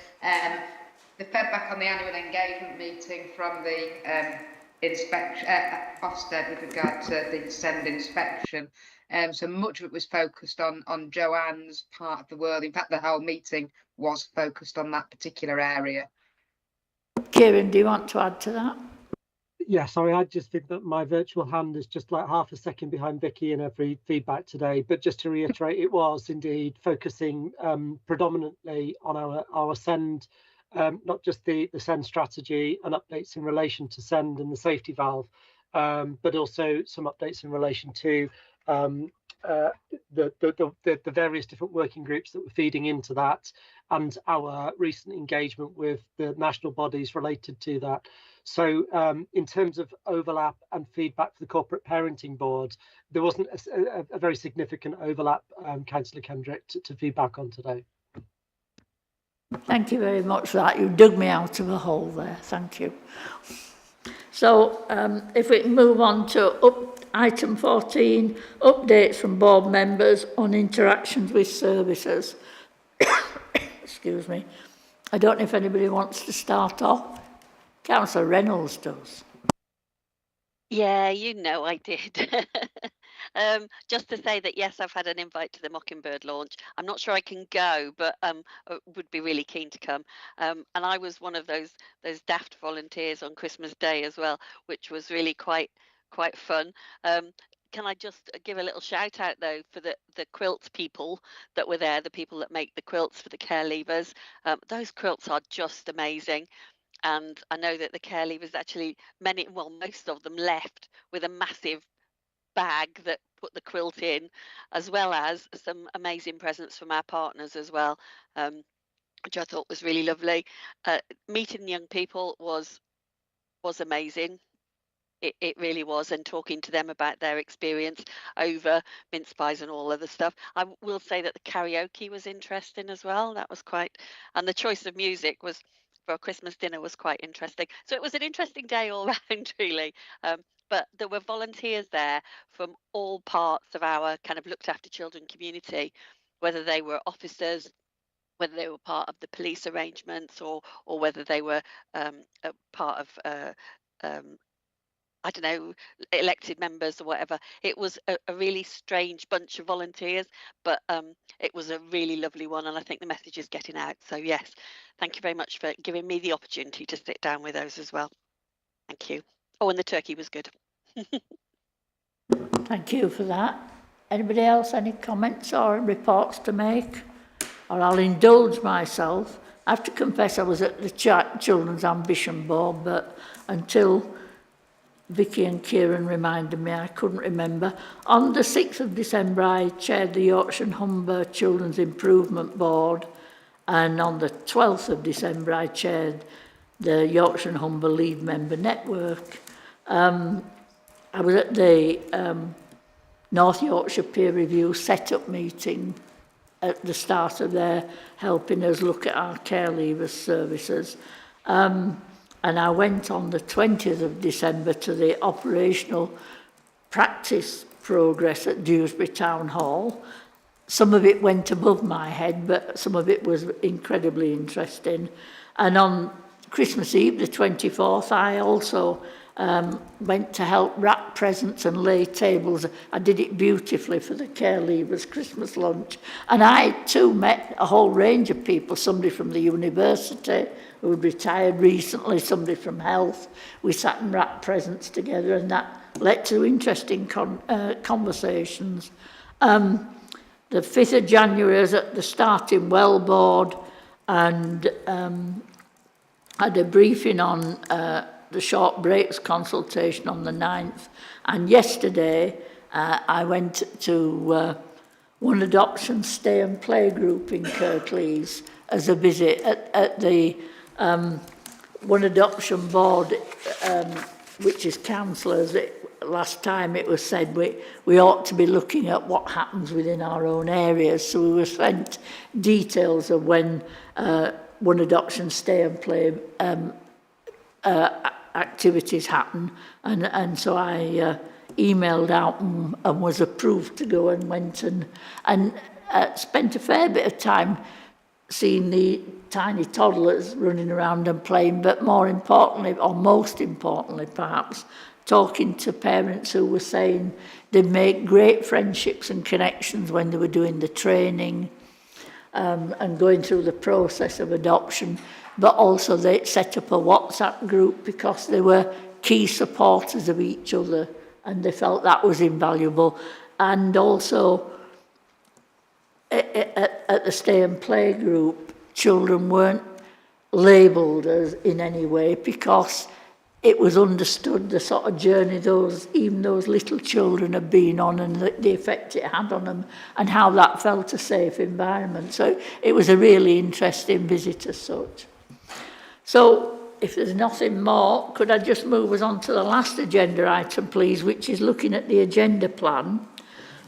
The feedback on the annual engagement meeting from the inspection Ofsted with regard to the SEND inspection. So much of it was focused on Joanne's part of the world. In fact, the whole meeting was focused on that particular area. Kieran, do you want to add to that? Yeah, sorry, I just think that my virtual hand is just like half a second behind Vicky in every feedback today. But just to reiterate, it was indeed focusing predominantly on our SEND, not just the SEND strategy and updates in relation to SEND and the safety valve, but also some updates in relation to the various different working groups that were feeding into that, and our recent engagement with the national bodies related to that. So in terms of overlap and feedback for the corporate parenting board, there wasn't a very significant overlap, Councillor Kendrick, to feedback on today. Thank you very much for that. You dug me out of a hole there. Thank you. So if we can move on to item 14, updates from board members on interactions with services. Excuse me. I don't know if anybody wants to start off. Councillor Reynolds does. Yeah, you know I did. Just to say that, yes, I've had an invite to the Mockingbird launch. I'm not sure I can go, but would be really keen to come. And I was one of those daft volunteers on Christmas Day as well, which was really quite fun. Can I just give a little shout out, though, for the quilt people that were there, the people that make the quilts for the care leavers. Those quilts are just amazing. And I know that the care leavers actually, most of them left with a massive bag that put the quilt in, as well as some amazing presents from our partners as well, which I thought was really lovely. Meeting young people was amazing. It really was, and talking to them about their experience over mince pies and all other stuff. I will say that the karaoke was interesting as well. That was quite, and the choice of music was for a Christmas dinner was quite interesting. So it was an interesting day all round, really. But there were volunteers there from all parts of our kind of looked after children community, whether they were officers, whether they were part of the police arrangements, or whether they were a part of I don't know, elected members or whatever. It was a really strange bunch of volunteers, but it was a really lovely one, and I think the message is getting out. So yes, thank you very much for giving me the opportunity to sit down with those as well. Thank you. Oh, and the turkey was good. Thank you for that. Anybody else, any comments or reports to make? Or I'll indulge myself. I have to confess I was at the Children's Ambition Board, but until Vicky and Kieran reminded me, I couldn't remember. On the 6th of December, I chaired the Yorkshire and Humber Children's Improvement Board, And on the 12th of December, I chaired the Yorkshire and Humber Lead Member Network. I was at the North Yorkshire Peer Review set-up meeting at the start of their helping us look at our care leavers services. And I went on the 20th of December to the operational practice progress at Dewsbury Town Hall. Some of it went above my head, but some of it was incredibly interesting. And on Christmas Eve, the 24th, I also went to help wrap presents and lay tables. I did it beautifully for the care leavers Christmas lunch. And I too met a whole range of people, somebody from the university who had retired recently, somebody from health. We sat and wrapped presents together, and that led to interesting conversations. The 5th of January, I was at the Starting Well Board and had a briefing on the short breaks consultation on the 9th. And yesterday, I went to One Adoption Stay and Play group in Kirklees as a visit at the One Adoption Board, which is councillors. Last time it was said we ought to be looking at what happens within our own areas. So we were sent details of when One Adoption Stay and Play activities happen. And so I emailed out and was approved to go and went and spent a fair bit of time seeing the tiny toddlers running around and playing, but more importantly, or most importantly perhaps, talking to parents who were saying they'd make great friendships and connections when they were doing the training and going through the process of adoption, but also they set up a WhatsApp group because they were key supporters of each other and they felt that was invaluable. And also at the Stay and Play group, children weren't labelled as in any way because it was understood the sort of journey even those little children have been on and the effect it had on them and how that felt a safe environment. So it was a really interesting visit as such. So if there's nothing more, could I just move us on to the last agenda item, please, which is looking at the agenda plan.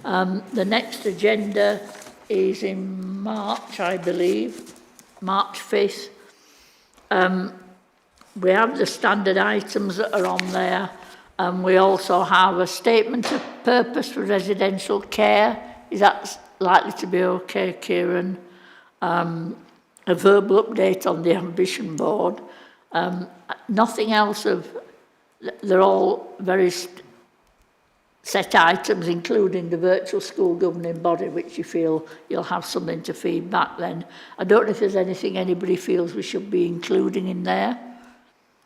The next agenda is in March, I believe, March 5th. We have the standard items that are on there, and we also have a statement of purpose for residential care. Is that likely to be okay, Kieran? A verbal update on the ambition board. Nothing else they're all very set items, including the virtual school governing body, which you feel you'll have something to feed back then. I don't know if there's anything anybody feels we should be including in there.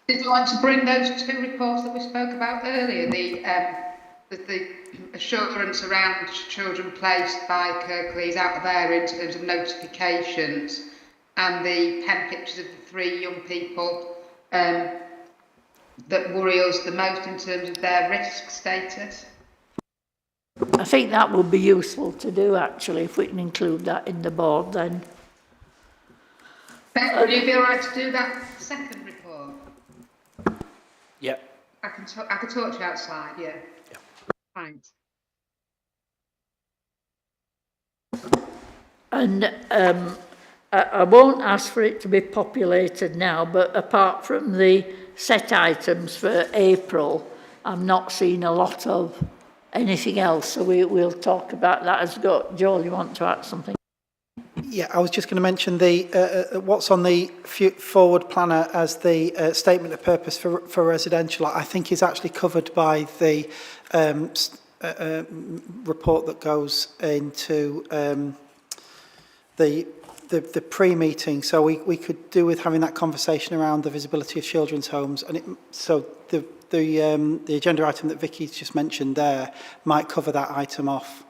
Did you want to bring those two reports that we spoke about earlier, the assurance around children placed by Kirklees out of area in terms of notifications, and the pen pictures of the 3 young people that worry us the most in terms of their risk status? I think that would be useful to do, actually, if we can include that in the board then. Ben, would you be all right to do that second report? Yeah. I can talk to you outside, yeah. Thanks. And I won't ask for it to be populated now, but apart from the set items for April, I'm not seeing a lot of anything else, so we'll talk about that as we go. Joel, you want to add something? Yeah, I was just going to mention the what's on the forward planner as the statement of purpose for residential. I think is actually covered by the report that goes into the pre-meeting. So we could do with having that conversation around the visibility of children's homes, and so the agenda item that Vicky's just mentioned there might cover that item off.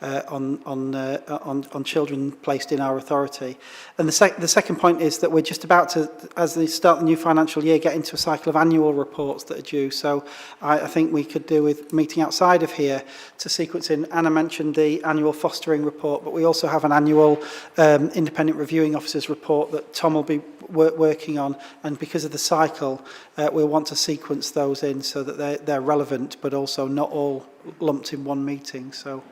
on children placed in our authority. And the second point is that we're just about to, as we start the new financial year, get into a cycle of annual reports that are due. So I think we could do with meeting outside of here to sequence in. Anna mentioned the annual fostering report, but we also have an annual independent reviewing officers report that Tom will be working on, and because of the cycle we'll want to sequence those in so that they're relevant but also not all lumped in one meeting. So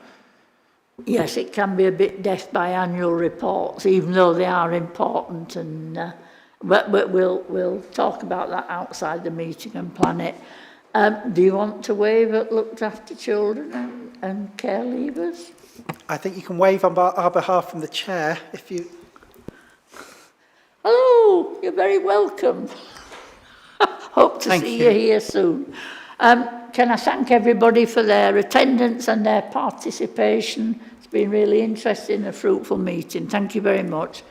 yes, it can be a bit death by annual reports, even though they are important, and but we'll talk about that outside the meeting and plan it. Do you want to wave at looked after children and care leavers? I think you can wave on our behalf from the chair if you... Hello, you're very welcome. Hope to see you here soon. Can I thank everybody for their attendance and their participation? It's been really interesting, a fruitful meeting. Thank you very much.